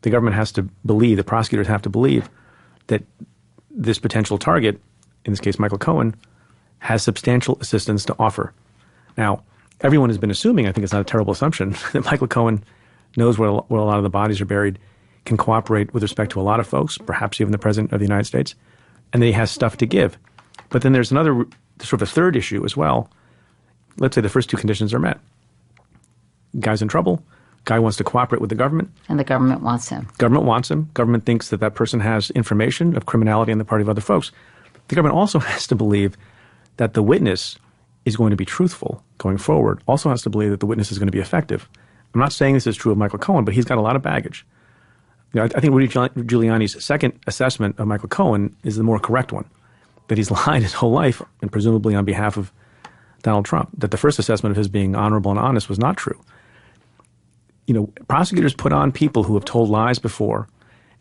C: The government has to believe, the prosecutors have to believe that this potential target, in this case Michael Cohen, has substantial assistance to offer. Now, everyone has been assuming, I think it's not a terrible assumption, that Michael Cohen knows where a lot of the bodies are buried, can cooperate with respect to a lot of folks, perhaps even the President of the United States, and that he has stuff to give. But then there's another, sort of a third issue as well. Let's say the first two conditions are met. Guy's in trouble. Guy wants to cooperate with the government.
A: And the government wants him.
C: Government wants him. Government thinks that that person has information of criminality on the part of other folks. The government also has to believe that the witness is going to be truthful going forward. Also has to believe that the witness is going to be effective. I'm not saying this is true of Michael Cohen, but he's got a lot of baggage. I think Rudy Giuliani's second assessment of Michael Cohen is the more correct one, that he's lied his whole life, and presumably on behalf of Donald Trump, that the first assessment of his being honorable and honest was not true. Prosecutors put on people who have told lies before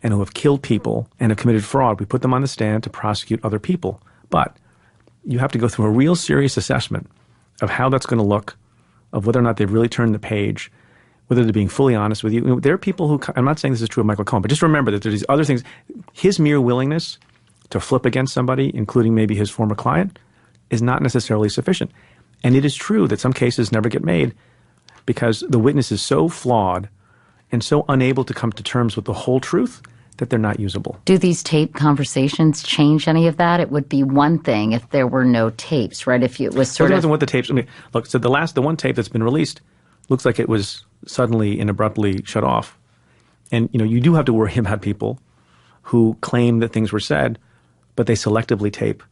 C: and who have killed people and have committed fraud. We put them on the stand to prosecute other people. But you have to go through a real serious assessment of how that's going to look, of whether or not they've really turned the page, whether they're being fully honest with you. There are people who, I'm not saying this is true of Michael Cohen, but just remember that there's these other things. His mere willingness to flip against somebody, including maybe his former client, is not necessarily sufficient. And it is true that some cases never get made because the witness is so flawed and so unable to come to terms with the whole truth that they're not usable.
A: Do these tape conversations change any of that? It would be one thing if there were no tapes, right? If it was sort of...
C: What the tapes... look, so the one tape that's been released looks like it was suddenly and abruptly shut off. And, you do have to worry about people who claim that things were said, but they selectively tape.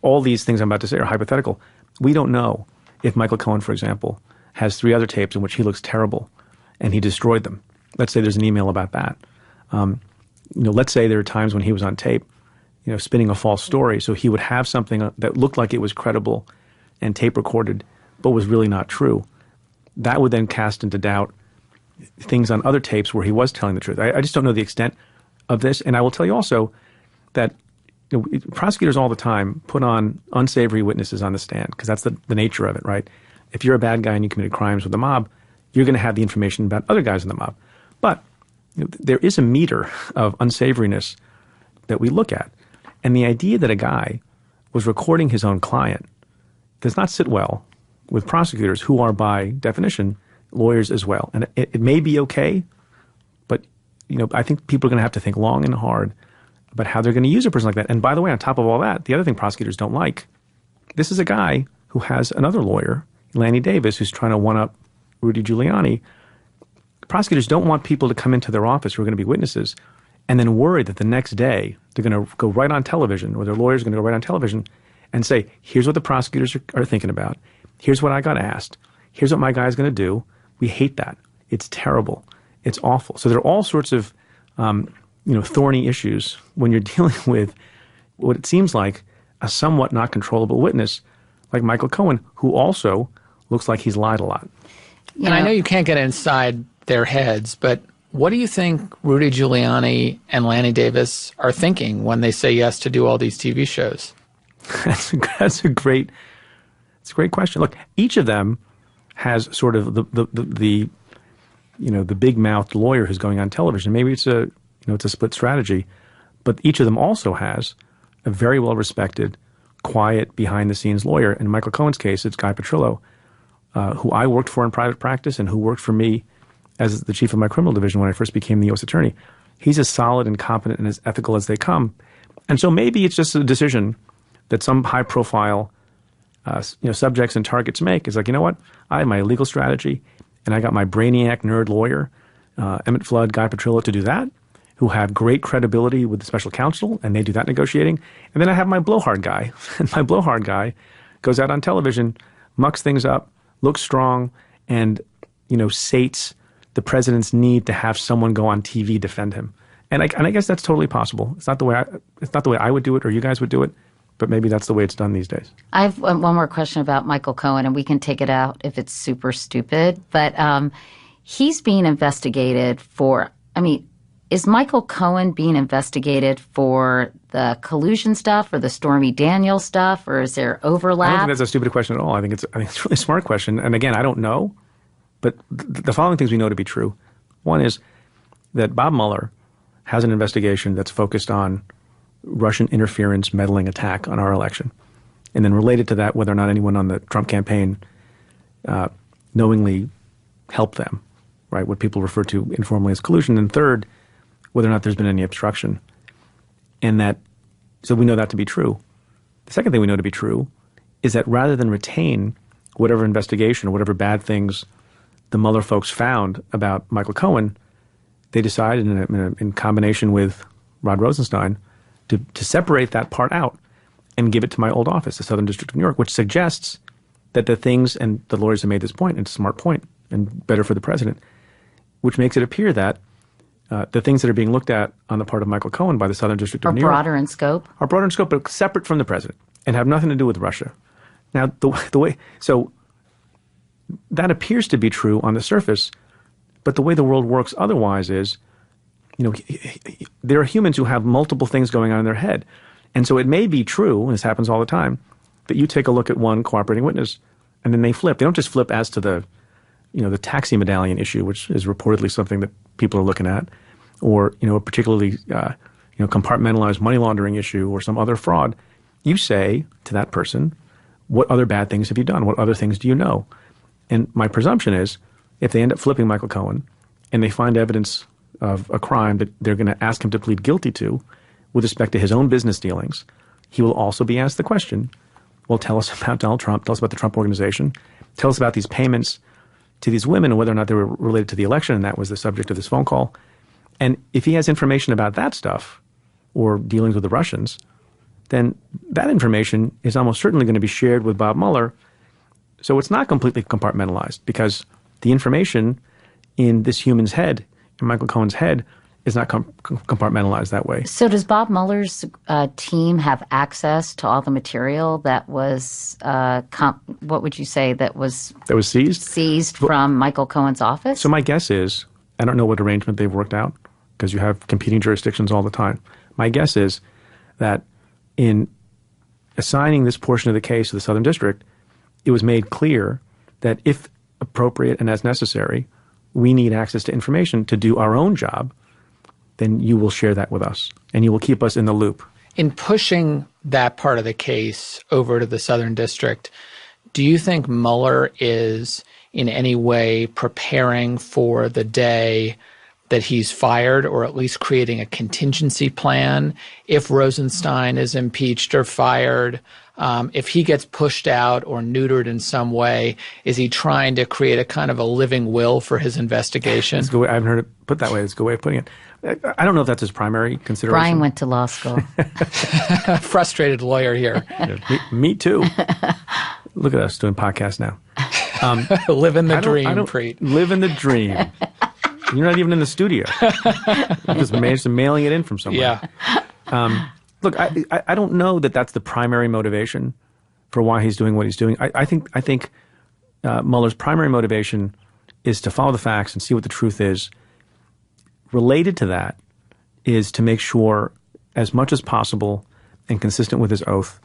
C: All these things I'm about to say are hypothetical. We don't know if Michael Cohen, for example, has 3 other tapes in which he looks terrible and he destroyed them. Let's say there's an email about that. Let's say there are times when he was on tape, spinning a false story. So he would have something that looked like it was credible and tape recorded, but was really not true. That would then cast into doubt things on other tapes where he was telling the truth. I just don't know the extent of this. And I will tell you also that prosecutors all the time put on unsavory witnesses on the stand because that's the nature of it, right? If you're a bad guy and you committed crimes with the mob, you're going to have the information about other guys in the mob. But there is a meter of unsavoriness that we look at. And the idea that a guy was recording his own client does not sit well with prosecutors who are, by definition, lawyers as well. And it may be okay, but I think people are going to have to think long and hard about how they're going to use a person like that. And by the way, on top of all that, the other thing prosecutors don't like, this is a guy who has another lawyer, Lanny Davis, who's trying to one-up Rudy Giuliani. Prosecutors don't want people to come into their office who are going to be witnesses and then worry that the next day they're going to go right on television, or their lawyer's going to go right on television and say, here's what the prosecutors are thinking about. Here's what I got asked. Here's what my guy's going to do. We hate that. It's terrible. It's awful. So there are all sorts of thorny issues when you're dealing with what it seems like a somewhat not controllable witness like Michael Cohen, who also looks like he's lied a lot.
B: And I know you can't get inside their heads, but what do you think Rudy Giuliani and Lanny Davis are thinking when they say yes to do all these TV shows?
C: That's a great question. Look, each of them has sort of the big-mouthed lawyer who's going on television. Maybe it's a split strategy, but each of them also has a very well-respected, quiet, behind-the-scenes lawyer. In Michael Cohen's case, it's Guy Petrillo, who I worked for in private practice and who worked for me as the chief of my criminal division when I first became the U.S. attorney. He's as solid and competent and as ethical as they come. And so maybe it's just a decision that some high-profile subjects and targets make. It's like, you know what? I have my legal strategy, and I got my brainiac nerd lawyer, Emmett Flood, Guy Petrillo, to do that, who have great credibility with the special counsel, and they do that negotiating. And then I have my blowhard guy, and my blowhard guy goes out on television, mucks things up, looks strong, and sates the president's need to have someone go on TV defend him. And I guess that's totally possible. It's not the way I would do it or you guys would do it, but maybe that's the way it's done these days.
A: I have one more question about Michael Cohen, and we can take it out if it's super stupid. But he's being investigated for, is Michael Cohen being investigated for the collusion stuff or the Stormy Daniels stuff, or is there overlap?
C: I don't think that's a stupid question at all. I think it's a really smart question. And again, I don't know, but the following things we know to be true. One is that Bob Mueller has an investigation that's focused on Russian interference, meddling, attack on our election. And then related to that, whether or not anyone on the Trump campaign knowingly helped them, right? What people refer to informally as collusion. And third, whether or not there's been any obstruction. So we know that to be true. The second thing we know to be true is that rather than retain whatever investigation or whatever bad things the Mueller folks found about Michael Cohen, they decided in combination with Rod Rosenstein to separate that part out and give it to my old office, the Southern District of New York, which suggests that the things, and the lawyers have made this point, and it's a smart point, and better for the president, which makes it appear that the things that are being looked at on the part of Michael Cohen by the Southern District of New York
A: broader in scope.
C: Are broader in scope, but separate from the president and have nothing to do with Russia. Now, so that appears to be true on the surface, but the way the world works otherwise is, there are humans who have multiple things going on in their head. And so it may be true, and this happens all the time, that you take a look at one cooperating witness and then they flip. They don't just flip as to the taxi medallion issue, which is reportedly something that people are looking at, or, a particularly, compartmentalized money laundering issue or some other fraud. You say to that person, what other bad things have you done? What other things do you know? And my presumption is, if they end up flipping Michael Cohen and they find evidence of a crime that they're going to ask him to plead guilty to with respect to his own business dealings, he will also be asked the question, well, tell us about Donald Trump, tell us about the Trump Organization, tell us about these payments to these women and whether or not they were related to the election, and that was the subject of this phone call. And if he has information about that stuff or dealings with the Russians, then that information is almost certainly going to be shared with Bob Mueller. So it's not completely compartmentalized, because the information in this human's head, in Michael Cohen's head, is not compartmentalized that way.
A: So does Bob Mueller's team have access to all the material that was, what would you say, that was
C: seized?
A: Seized from Michael Cohen's office?
C: So my guess is, I don't know what arrangement they've worked out, because you have competing jurisdictions all the time. My guess is that in assigning this portion of the case to the Southern District, it was made clear that if appropriate and as necessary, we need access to information to do our own job, then you will share that with us and you will keep us in the loop.
B: In pushing that part of the case over to the Southern District, do you think Mueller is in any way preparing for the day that he's fired, or at least creating a contingency plan if Rosenstein is impeached or fired? If he gets pushed out or neutered in some way, is he trying to create a kind of a living will for his investigation?
C: I haven't heard it put that way. That's a good way of putting it. I don't know if that's his primary consideration.
A: Brian went to law school.
B: Frustrated lawyer here.
C: Yeah, me too. Look at us doing podcasts now.
B: Living the dream, Preet.
C: Living the dream. You're not even in the studio. You just managed to mailing it in from somewhere.
B: Yeah.
C: Look, I don't know that that's the primary motivation for why he's doing what he's doing. I think Mueller's primary motivation is to follow the facts and see what the truth is. Related to that is to make sure, as much as possible and consistent with his oath,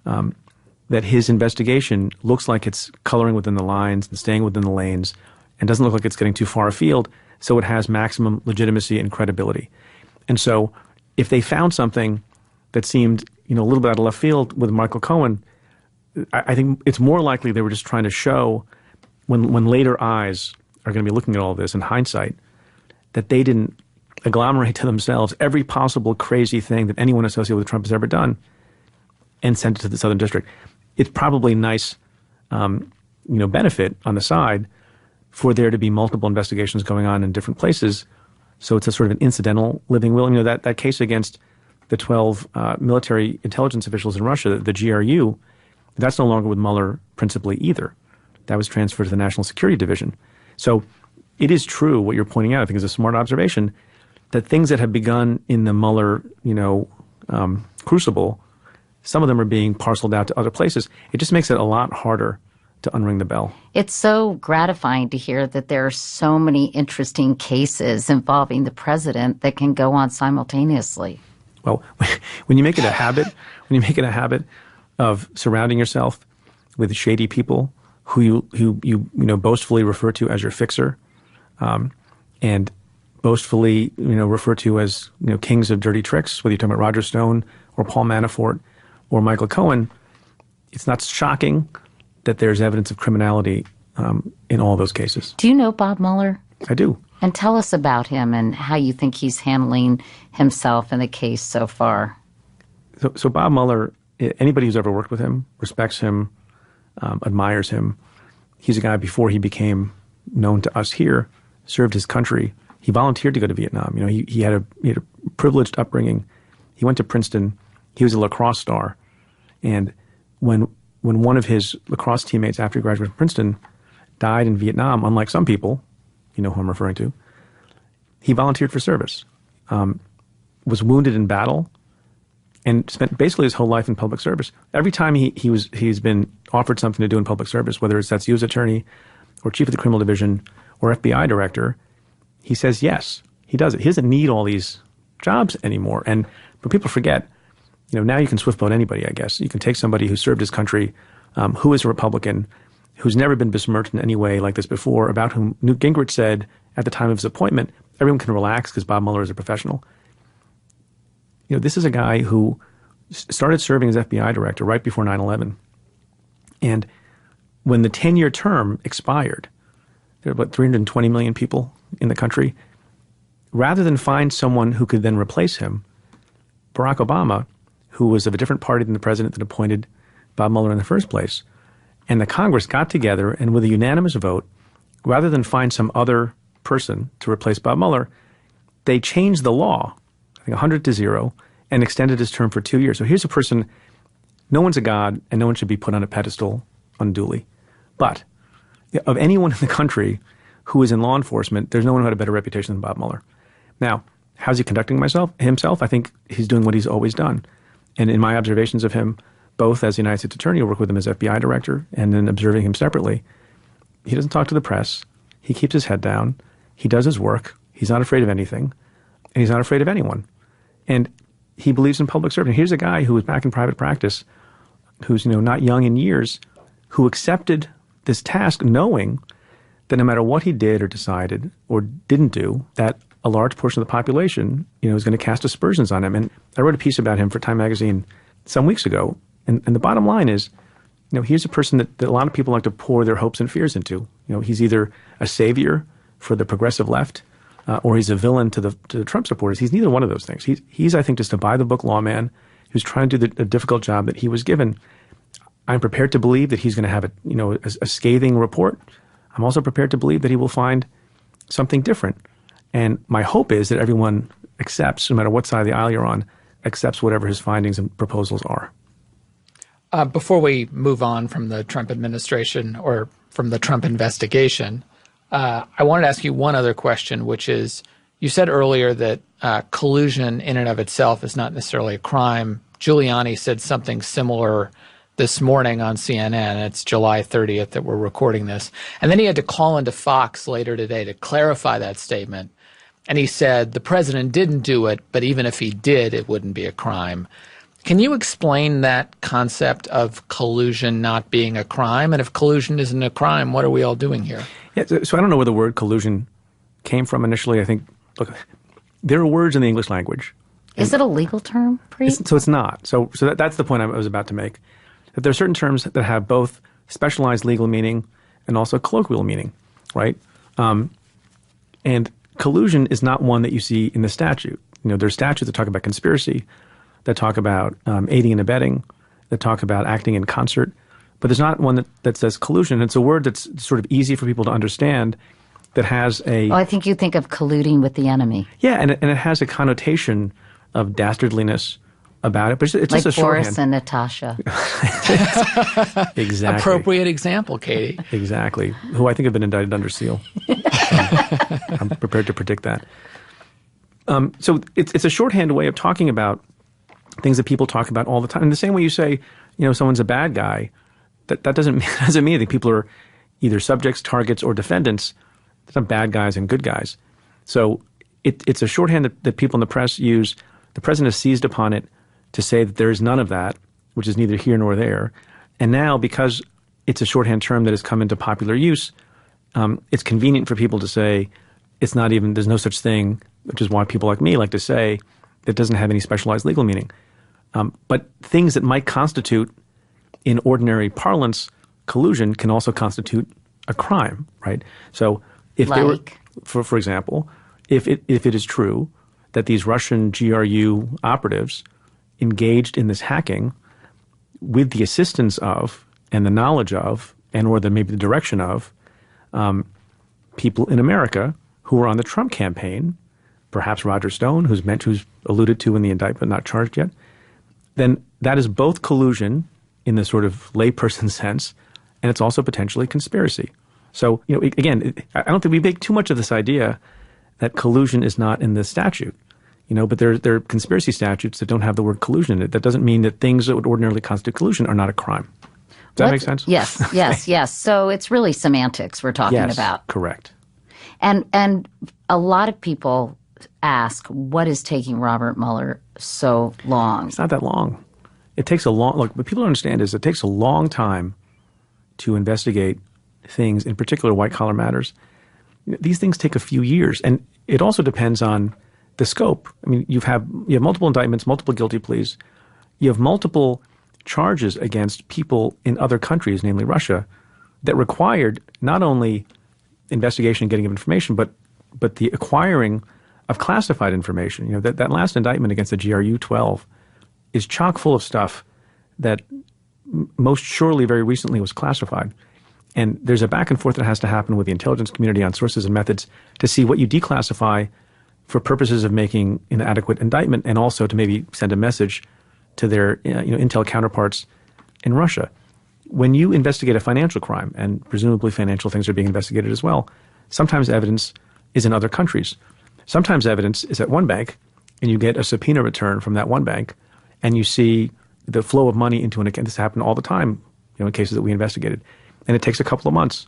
C: that his investigation looks like it's coloring within the lines and staying within the lanes and doesn't look like it's getting too far afield, so it has maximum legitimacy and credibility. And so if they found something that seemed, a little bit out of left field with Michael Cohen, I think it's more likely they were just trying to show, when later eyes are going to be looking at all this in hindsight, that they didn't agglomerate to themselves every possible crazy thing that anyone associated with Trump has ever done and sent it to the Southern District. It's probably nice, benefit on the side for there to be multiple investigations going on in different places. So it's a sort of an incidental living will. That case against the 12 military intelligence officials in Russia, the GRU, that's no longer with Mueller principally either. That was transferred to the National Security Division. So it is true what you're pointing out, I think is a smart observation, that things that have begun in the Mueller, crucible, some of them are being parceled out to other places. It just makes it a lot harder to unring the bell. It's
A: so gratifying to hear that there are so many interesting cases involving the president that can go on simultaneously.
C: Well, when you make it a habit of surrounding yourself with shady people who you boastfully refer to as your fixer, and boastfully refer to as kings of dirty tricks, whether you're talking about Roger Stone or Paul Manafort or Michael Cohen, it's not shocking that there's evidence of criminality in all those cases.
A: Do you know Bob Mueller?
C: I do.
A: And tell us about him and how you think he's handling himself in the case so far.
C: So Bob Mueller, anybody who's ever worked with him respects him, admires him. He's a guy before he became known to us here, served his country. He volunteered to go to Vietnam. He had a privileged upbringing. He went to Princeton. He was a lacrosse star. And when one of his lacrosse teammates after he graduated from Princeton died in Vietnam, unlike some people, you know who I'm referring to, he volunteered for service, was wounded in battle, and spent basically his whole life in public service. Every time he's been offered something to do in public service, whether it's that's U.S. attorney or chief of the criminal division or FBI director, he says yes. He does it. He doesn't need all these jobs anymore. But people forget, now you can swift boat anybody, I guess. You can take somebody who served his country, who is a Republican, who's never been besmirched in any way like this before, about whom Newt Gingrich said at the time of his appointment, everyone can relax because Bob Mueller is a professional. This is a guy who started serving as FBI director right before 9/11. And when the 10-year term expired, there were about 320 million people in the country. Rather than find someone who could then replace him, Barack Obama, who was of a different party than the president that appointed Bob Mueller in the first place, and the Congress got together and with a unanimous vote, rather than find some other person to replace Bob Mueller, they changed the law, I think 100 to 0, and extended his term for 2 years. So here's a person, no one's a god, and no one should be put on a pedestal unduly. But of anyone in the country who is in law enforcement, there's no one who had a better reputation than Bob Mueller. Now, how's he conducting himself? I think he's doing what he's always done. And in my observations of him, both as the United States Attorney, I work with him as FBI director, and then observing him separately, he doesn't talk to the press. He keeps his head down. He does his work. He's not afraid of anything. And he's not afraid of anyone. And he believes in public service. And here's a guy who was back in private practice, who's not young in years, who accepted this task knowing that no matter what he did or decided or didn't do, that a large portion of the population, is going to cast aspersions on him. And I wrote a piece about him for Time Magazine some weeks ago. And the bottom line is, he's a person that a lot of people like to pour their hopes and fears into. He's either a savior for the progressive left, or he's a villain to the Trump supporters. He's neither one of those things. He's I think, just a by-the-book lawman who's trying to do the difficult job that he was given. I'm prepared to believe that he's going to have a scathing report. I'm also prepared to believe that he will find something different. And my hope is that everyone accepts, no matter what side of the aisle you're on, accepts whatever his findings and proposals are.
B: Before we move on from the Trump administration or from the Trump investigation, I wanted to ask you one other question, which is, you said earlier that collusion in and of itself is not necessarily a crime. Giuliani said something similar this morning on CNN. It's July 30th that we're recording this. And then he had to call into Fox later today to clarify that statement. And he said the president didn't do it, but even if he did, it wouldn't be a crime. Can you explain that concept of collusion not being a crime? And if collusion isn't a crime, what are we all doing here?
C: Yeah, so I don't know where the word collusion came from initially. I think, look, there are words in the English language.
A: Is it a legal term, Preet?
C: So it's not. So that's the point I was about to make. That there are certain terms that have both specialized legal meaning and also colloquial meaning, right? And collusion is not one that you see in the statute. There's statutes that talk about conspiracy, that talk about aiding and abetting, that talk about acting in concert. But there's not one that says collusion. It's a word that's sort of easy for people to understand that has a...
A: Oh, I think you think of colluding with the enemy.
C: Yeah, and it has a connotation of dastardliness about it. But it's
A: like
C: just a shorthand.
A: Boris and Natasha.
C: Exactly.
B: Appropriate example, Katie.
C: Exactly. Who I think have been indicted under seal. I'm prepared to predict that. So it's a shorthand way of talking about things that people talk about all the time. In the same way you say, someone's a bad guy, that doesn't mean that people are either subjects, targets, or defendants. There's not bad guys and good guys. So it's a shorthand that people in the press use. The president has seized upon it to say that there is none of that, which is neither here nor there. And now, because it's a shorthand term that has come into popular use, it's convenient for people to say there's no such thing, which is why people like me like to say that doesn't have any specialized legal meaning. But things that might constitute, in ordinary parlance, collusion can also constitute a crime, right? So if there were, for example, if it is true that these Russian GRU operatives engaged in this hacking with the assistance of and the knowledge of and or maybe the direction of people in America who were on the Trump campaign, perhaps Roger Stone, who's alluded to in the indictment, not charged yet, then that is both collusion in the sort of layperson sense, and it's also potentially conspiracy. So, again, I don't think we make too much of this idea that collusion is not in the statute, but there are conspiracy statutes that don't have the word collusion in it. That doesn't mean that things that would ordinarily constitute collusion are not a crime. Does that make sense?
A: Yes, yes. So it's really semantics we're talking about.
C: Correct.
A: And a lot of people ask, what is taking Robert Mueller so long?
C: It's not that long. It takes a long, look, what people don't understand is it takes a long time to investigate things, in particular white-collar matters. These things take a few years, and it also depends on the scope. I mean, you have multiple indictments, multiple guilty pleas. You have multiple charges against people in other countries, namely Russia, that required not only investigation and getting of information, but the acquiring of classified information. That last indictment against the GRU-12 is chock full of stuff that most surely very recently was classified. And there's a back and forth that has to happen with the intelligence community on sources and methods to see what you declassify for purposes of making an adequate indictment, and also to maybe send a message to their intel counterparts in Russia. When you investigate a financial crime, and presumably financial things are being investigated as well, sometimes evidence is in other countries. Sometimes evidence is at one bank, and you get a subpoena return from that one bank, and you see the flow of money into an account. This happened all the time, in cases that we investigated. And it takes a couple of months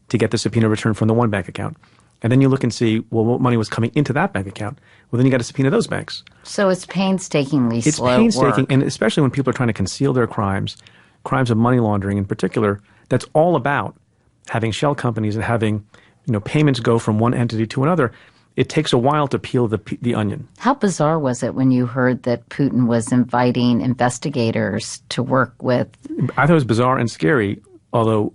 C: to get the subpoena return from the one bank account. And then you look and see, well, what money was coming into that bank account? Well, then you got to subpoena those banks.
A: So it's painstakingly slow work.
C: It's painstaking, and especially when people are trying to conceal their crimes of money laundering in particular, that's all about having shell companies and having, payments go from one entity to another. It takes a while to peel the onion.
A: How bizarre was it when you heard that Putin was inviting investigators to work with?
C: I thought it was bizarre and scary, although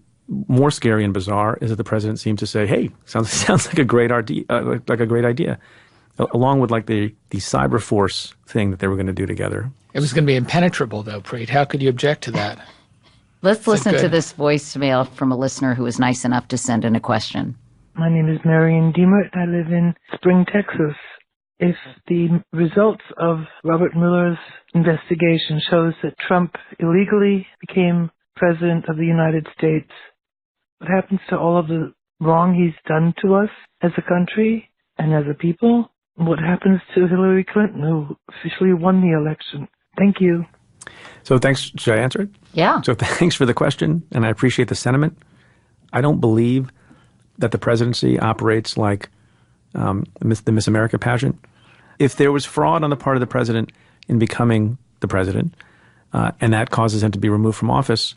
C: more scary and bizarre is that the president seemed to say, "Hey, sounds like a great idea, along with the cyber force thing that they were going to do together."
B: It was going to be impenetrable, though, Preet. How could you object to that?
A: Let's listen to this voicemail from a listener who was nice enough to send in a question.
D: My name is Marion Diemert. I live in Spring, Texas. If the results of Robert Mueller's investigation shows that Trump illegally became president of the United States, what happens to all of the wrong he's done to us as a country and as a people? What happens to Hillary Clinton, who officially won the election? Thank you.
C: So thanks. Should I answer it?
A: Yeah.
C: So thanks for the question, and I appreciate the sentiment. I don't believe that the presidency operates like the Miss America pageant. If there was fraud on the part of the president in becoming the president, and that causes him to be removed from office,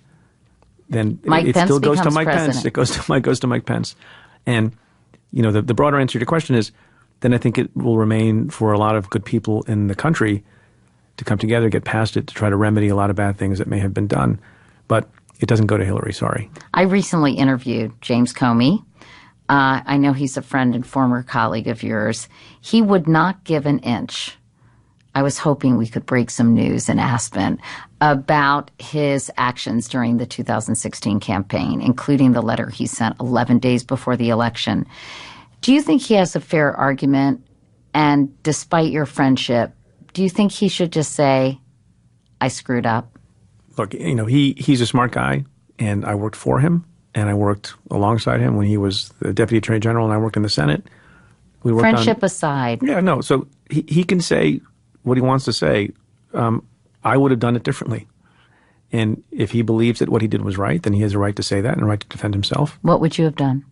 C: then it still goes to Mike Pence. It goes to Mike Pence. And the broader answer to your question is, then I think it will remain for a lot of good people in the country to come together, get past it, to try to remedy a lot of bad things that may have been done. But it doesn't go to Hillary, sorry.
A: I recently interviewed James Comey. I know he's a friend and former colleague of yours. He would not give an inch. I was hoping we could break some news in Aspen about his actions during the 2016 campaign, including the letter he sent 11 days before the election. Do you think he has a fair argument? And despite your friendship, do you think he should just say, I screwed up?
C: Look, he's a smart guy, and I worked for him, and I worked alongside him when he was the Deputy Attorney General, and I worked in the Senate. We worked
A: Friendship aside.
C: Yeah, no. So he can say what he wants to say. I would have done it differently. And if he believes that what he did was right, then he has a right to say that and a right to defend himself.
A: What would you have done?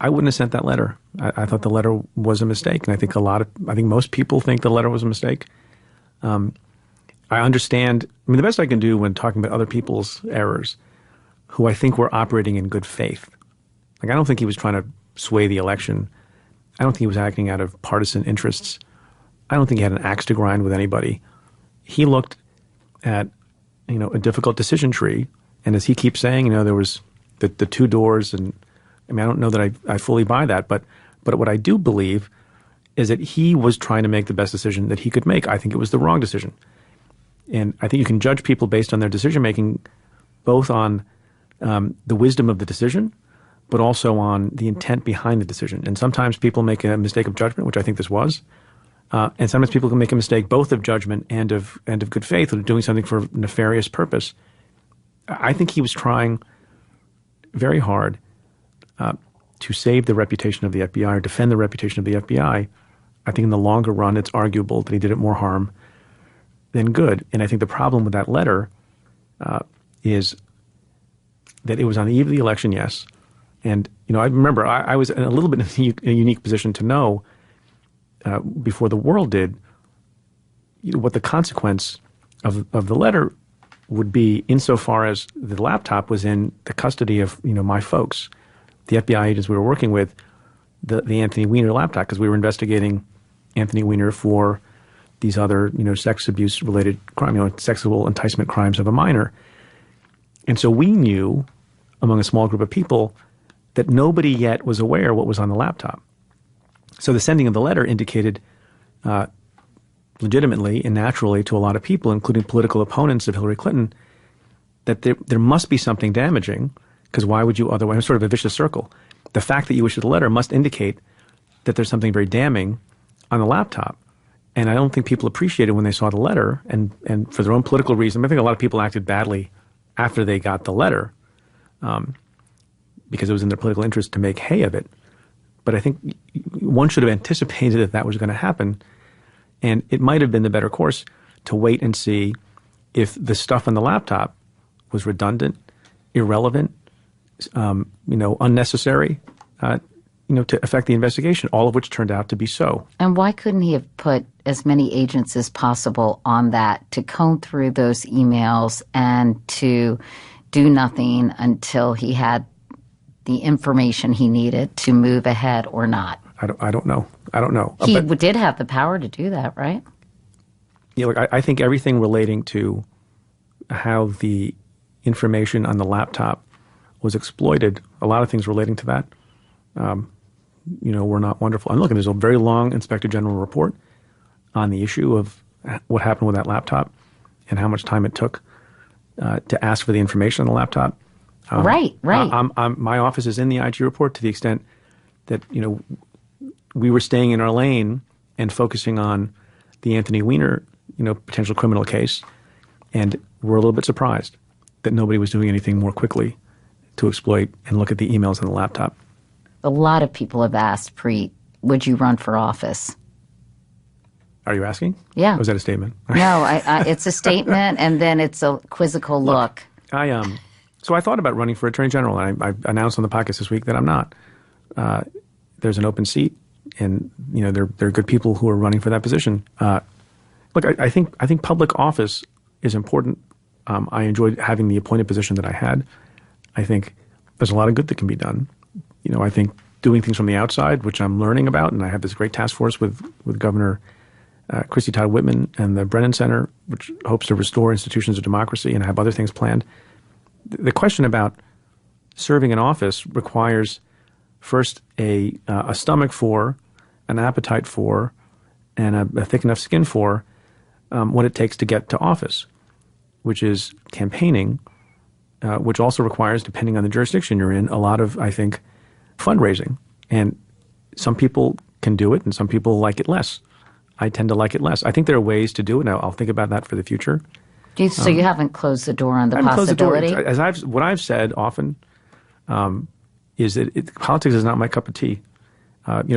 C: I wouldn't have sent that letter. I thought the letter was a mistake, and I think most people think the letter was a mistake. I understand. I mean, the best I can do when talking about other people's errors, who I think were operating in good faith. I don't think he was trying to sway the election. I don't think he was acting out of partisan interests. I don't think he had an axe to grind with anybody. He looked at, a difficult decision tree, and as he keeps saying, there was the two doors, and I don't know that I fully buy that, but what I do believe is that he was trying to make the best decision that he could make. I think it was the wrong decision. And I think you can judge people based on their decision making, both on the wisdom of the decision, but also on the intent behind the decision. And sometimes people make a mistake of judgment, which I think this was. And sometimes people can make a mistake both of judgment and of good faith, or doing something for a nefarious purpose. I think he was trying very hard to save the reputation of the FBI or defend the reputation of the FBI. I think in the longer run, it's arguable that he did it more harm than good. And I think the problem with that letter is that it was on the eve of the election, yes. And, I remember I was in a little bit in a unique position to know before the world did what the consequence of the letter would be insofar as the laptop was in the custody of, my folks, the FBI agents we were working with, the Anthony Weiner laptop, because we were investigating Anthony Weiner for these other, sex abuse related crime, sexual enticement crimes of a minor. And so we knew among a small group of people that nobody yet was aware what was on the laptop. So the sending of the letter indicated legitimately and naturally to a lot of people, including political opponents of Hillary Clinton, that there must be something damaging, because why would you otherwise? It's sort of a vicious circle. The fact that you issued the letter must indicate that there's something very damning on the laptop. And I don't think people appreciated when they saw the letter, and for their own political reason. I think a lot of people acted badly after they got the letter because it was in their political interest to make hay of it. But I think one should have anticipated that was going to happen. And it might have been the better course to wait and see if the stuff on the laptop was redundant, irrelevant, unnecessary, to affect the investigation, all of which turned out to be so.
A: And why couldn't he have put as many agents as possible on that to comb through those emails and to do nothing until he had the information he needed to move ahead or not?
C: I don't know.
A: He did have the power to do that, right?
C: Yeah, look, I think everything relating to how the information on the laptop was exploited, a lot of things relating to that, were not wonderful. And look, there's a very long Inspector General report on the issue of what happened with that laptop and how much time it took to ask for the information on the laptop.
A: Right.
C: My office is in the IG report to the extent that, we were staying in our lane and focusing on the Anthony Weiner, potential criminal case. And we're a little bit surprised that nobody was doing anything more quickly to exploit and look at the emails on the laptop.
A: A lot of people have asked, Preet, would you run for office?
C: Are you asking?
A: Yeah.
C: Or was that a statement?
A: No, it's a statement and then it's a quizzical look.
C: So I thought about running for Attorney General, and I announced on the podcast this week that I'm not. There's an open seat, and there are good people who are running for that position. Look, I think public office is important. I enjoyed having the appointed position that I had. I think there's a lot of good that can be done. I think doing things from the outside, which I'm learning about, and I have this great task force with Governor Christy Todd Whitman and the Brennan Center, which hopes to restore institutions of democracy, and I have other things planned. The question about serving in office requires first a stomach for, an appetite for, and a thick enough skin for what it takes to get to office, which is campaigning, which also requires, depending on the jurisdiction you're in, a lot of, I think, fundraising. And some people can do it and some people like it less. I tend to like it less. I think there are ways to do it. Now, I'll think about that for the future.
A: So you haven't closed the door on the possibility?
C: What I've said often is that politics is not my cup of tea.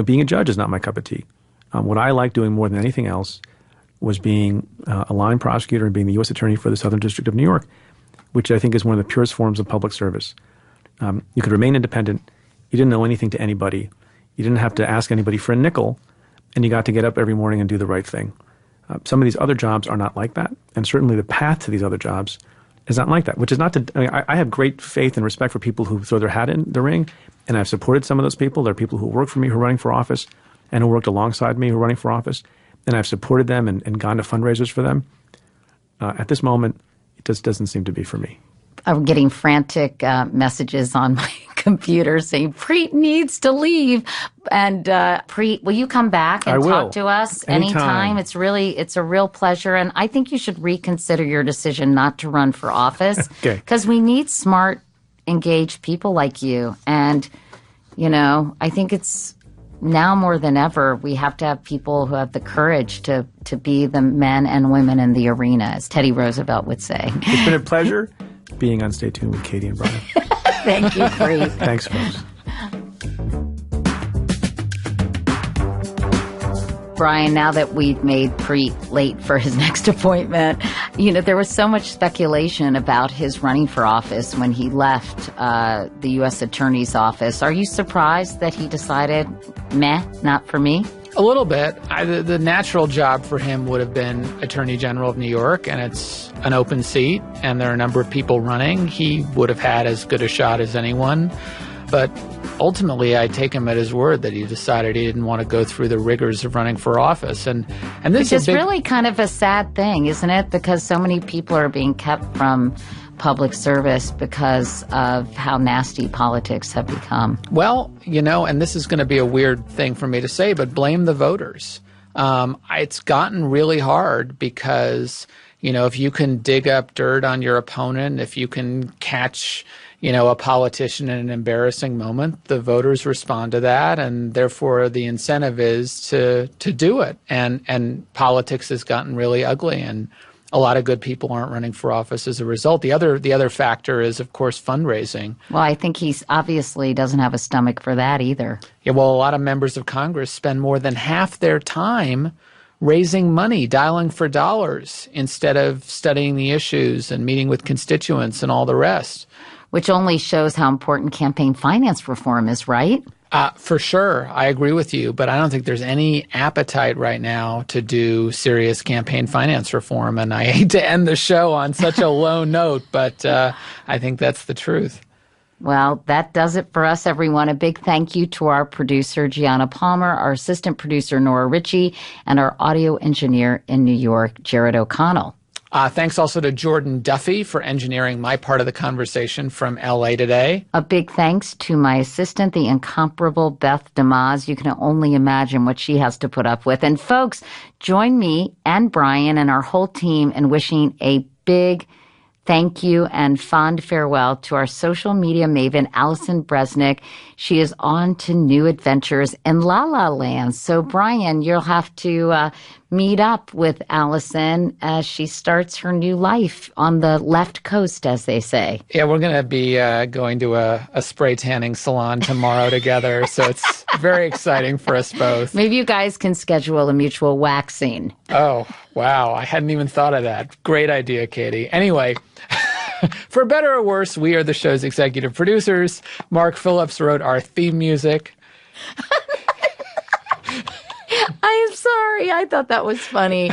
C: Being a judge is not my cup of tea. What I like doing more than anything else was being a line prosecutor and being the U.S. Attorney for the Southern District of New York, which I think is one of the purest forms of public service. You could remain independent. You didn't know anything to anybody. You didn't have to ask anybody for a nickel, and you got to get up every morning and do the right thing. Some of these other jobs are not like that, and certainly the path to these other jobs is not like that, which is not to, I have great faith and respect for people who throw their hat in the ring, and I've supported some of those people. There are people who work for me who are running for office and who worked alongside me who are running for office, and I've supported them and gone to fundraisers for them. At this moment, it just doesn't seem to be for me.
A: I'm getting frantic messages on my computer saying, Preet needs to leave. And Preet, will you come back and talk to us anytime? It's a real pleasure. And I think you should reconsider your decision not to run for office.
C: Okay.
A: Because we need smart, engaged people like you. And, I think it's now more than ever, we have to have people who have the courage to be the men and women in the arena, as Teddy Roosevelt would say.
C: It's been a pleasure being on Stay Tuned with Katie and Brian.
A: Thank you, Preet.
C: Thanks, folks.
A: Brian, now that we've made Preet late for his next appointment, there was so much speculation about his running for office when he left the U.S. Attorney's office. Are you surprised that he decided, meh, not for me?
B: A little bit. The natural job for him would have been Attorney General of New York, and it's an open seat, and there are a number of people running. He would have had as good a shot as anyone. But ultimately, I take him at his word that he decided he didn't want to go through the rigors of running for office. And this
A: is really kind of a sad thing, isn't it? Because so many people are being kept from public service because of how nasty politics have become.
B: Well, and this is going to be a weird thing for me to say, but blame the voters. It's gotten really hard because, if you can dig up dirt on your opponent, if you can catch a politician in an embarrassing moment, the voters respond to that, and therefore the incentive is to do it. And politics has gotten really ugly, and a lot of good people aren't running for office as a result. The other factor is, of course, fundraising.
A: Well, I think he obviously doesn't have a stomach for that either.
B: Yeah, well, a lot of members of Congress spend more than half their time raising money, dialing for dollars, instead of studying the issues and meeting with constituents and all the rest.
A: Which only shows how important campaign finance reform is, right?
B: For sure. I agree with you, but I don't think there's any appetite right now to do serious campaign finance reform. And I hate to end the show on such a low note, but I think that's the truth.
A: Well, that does it for us, everyone. A big thank you to our producer, Gianna Palmer, our assistant producer, Nora Ritchie, and our audio engineer in New York, Jared O'Connell.
B: Thanks also to Jordan Duffy for engineering my part of the conversation from LA today.
A: A big thanks to my assistant, the incomparable Beth DeMaz. You can only imagine what she has to put up with. And folks, join me and Brian and our whole team in wishing a big thank you and fond farewell to our social media maven, Allison Bresnick. She is on to new adventures in La La Land. So, Brian, you'll have to meet up with Allison as she starts her new life on the left coast, as they say.
B: Yeah, we're going to be going to a spray tanning salon tomorrow together. So it's very exciting for us both.
A: Maybe you guys can schedule a mutual waxing.
B: Oh, wow. I hadn't even thought of that. Great idea, Katie. Anyway, for better or worse, we are the show's executive producers. Mark Phillips wrote our theme music.
A: I am sorry. I thought that was funny.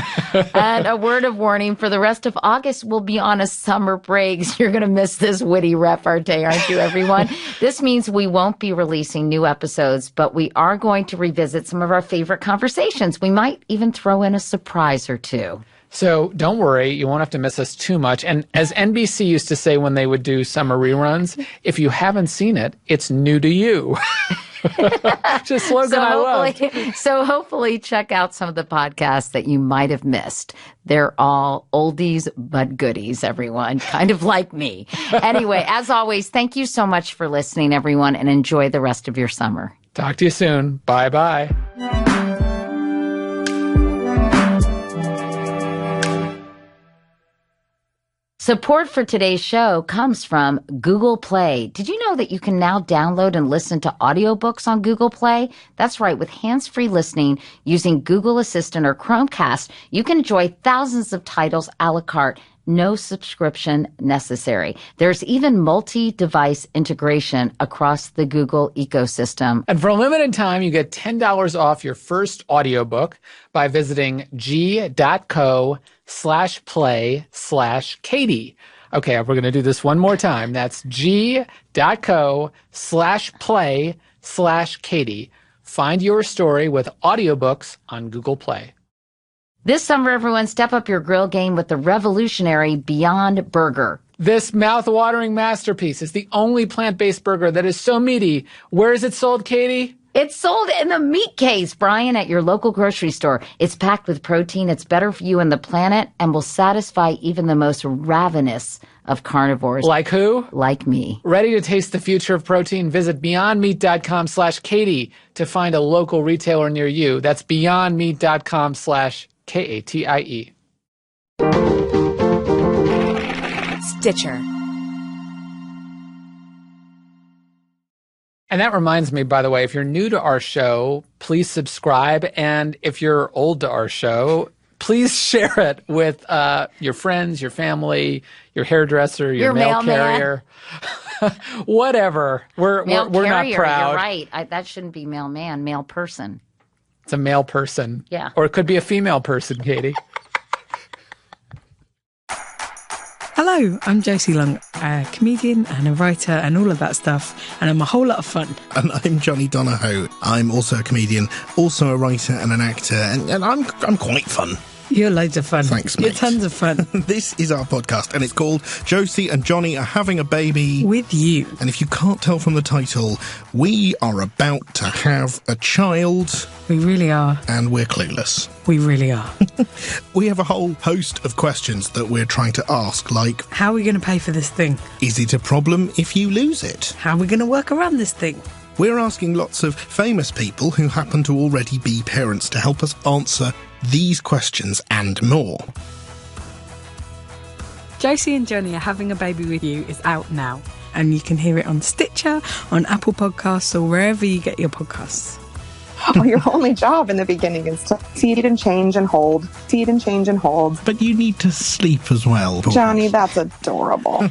A: And a word of warning, for the rest of August, we'll be on a summer break. So you're going to miss this witty repartee, aren't you, everyone? This means we won't be releasing new episodes, but we are going to revisit some of our favorite conversations. We might even throw in a surprise or two.
B: So don't worry, you won't have to miss us too much. And as NBC used to say when they would do summer reruns, if you haven't seen it, it's new to you. Just slogan I love.
A: So hopefully check out some of the podcasts that you might have missed. They're all oldies but goodies, everyone, kind of like me. Anyway, as always, thank you so much for listening, everyone, and enjoy the rest of your summer.
B: Talk to you soon. Bye-bye.
A: Support for today's show comes from Google Play. Did you know that you can now download and listen to audiobooks on Google Play? That's right. With hands-free listening using Google Assistant or Chromecast, you can enjoy thousands of titles a la carte. No subscription necessary. There's even multi-device integration across the Google ecosystem.
B: And for a limited time, you get $10 off your first audiobook by visiting g.co/play/Katie. Okay, we're going to do this one more time. That's g.co/play/Katie. Find your story with audiobooks on Google Play.
A: This summer, everyone, step up your grill game with the revolutionary Beyond Burger.
B: This mouth-watering masterpiece is the only plant-based burger that is so meaty. Where is it sold, Katie?
A: It's sold in the meat case, Brian, at your local grocery store. It's packed with protein. It's better for you and the planet and will satisfy even the most ravenous of carnivores.
B: Like who?
A: Like me.
B: Ready to taste the future of protein? Visit beyondmeat.com/Katie to find a local retailer near you. That's beyondmeat.com/KATIE.
E: Stitcher.
B: And that reminds me, by the way, if you're new to our show, please subscribe. And if you're old to our show, please share it with your friends, your family, your hairdresser, your mail carrier, whatever. We're not proud.
A: You're right. That shouldn't be mailman, mail person.
B: It's a male person.
A: Yeah.
B: Or it could be a female person, Katie.
F: Hello, I'm Josie Long, a comedian and a writer and all of that stuff, and I'm a whole lot of fun.
G: And I'm Johnny Donahoe. I'm also a comedian, also a writer and an actor, and I'm quite fun.
F: You're loads of fun.
G: Thanks, mate.
F: You're tons of fun.
G: This is our podcast, and it's called Josie and Johnny Are Having a Baby.
F: With You.
G: And if you can't tell from the title, we are about to have a child.
F: We really are.
G: And we're clueless.
F: We really are.
G: We have a whole host of questions that we're trying to ask, like...
F: How are we going to pay for this thing?
G: Is it a problem if you lose it?
F: How are we going to work around this thing?
G: We're asking lots of famous people who happen to already be parents to help us answer these questions and more.
F: Josie and Johnny Are Having a Baby With You is out now, and you can hear it on Stitcher, on Apple Podcasts, or wherever you get your podcasts.
H: Oh, your only job in the beginning is to feed and change and hold. Feed and change and hold.
G: But you need to sleep as well.
H: Johnny, that's adorable.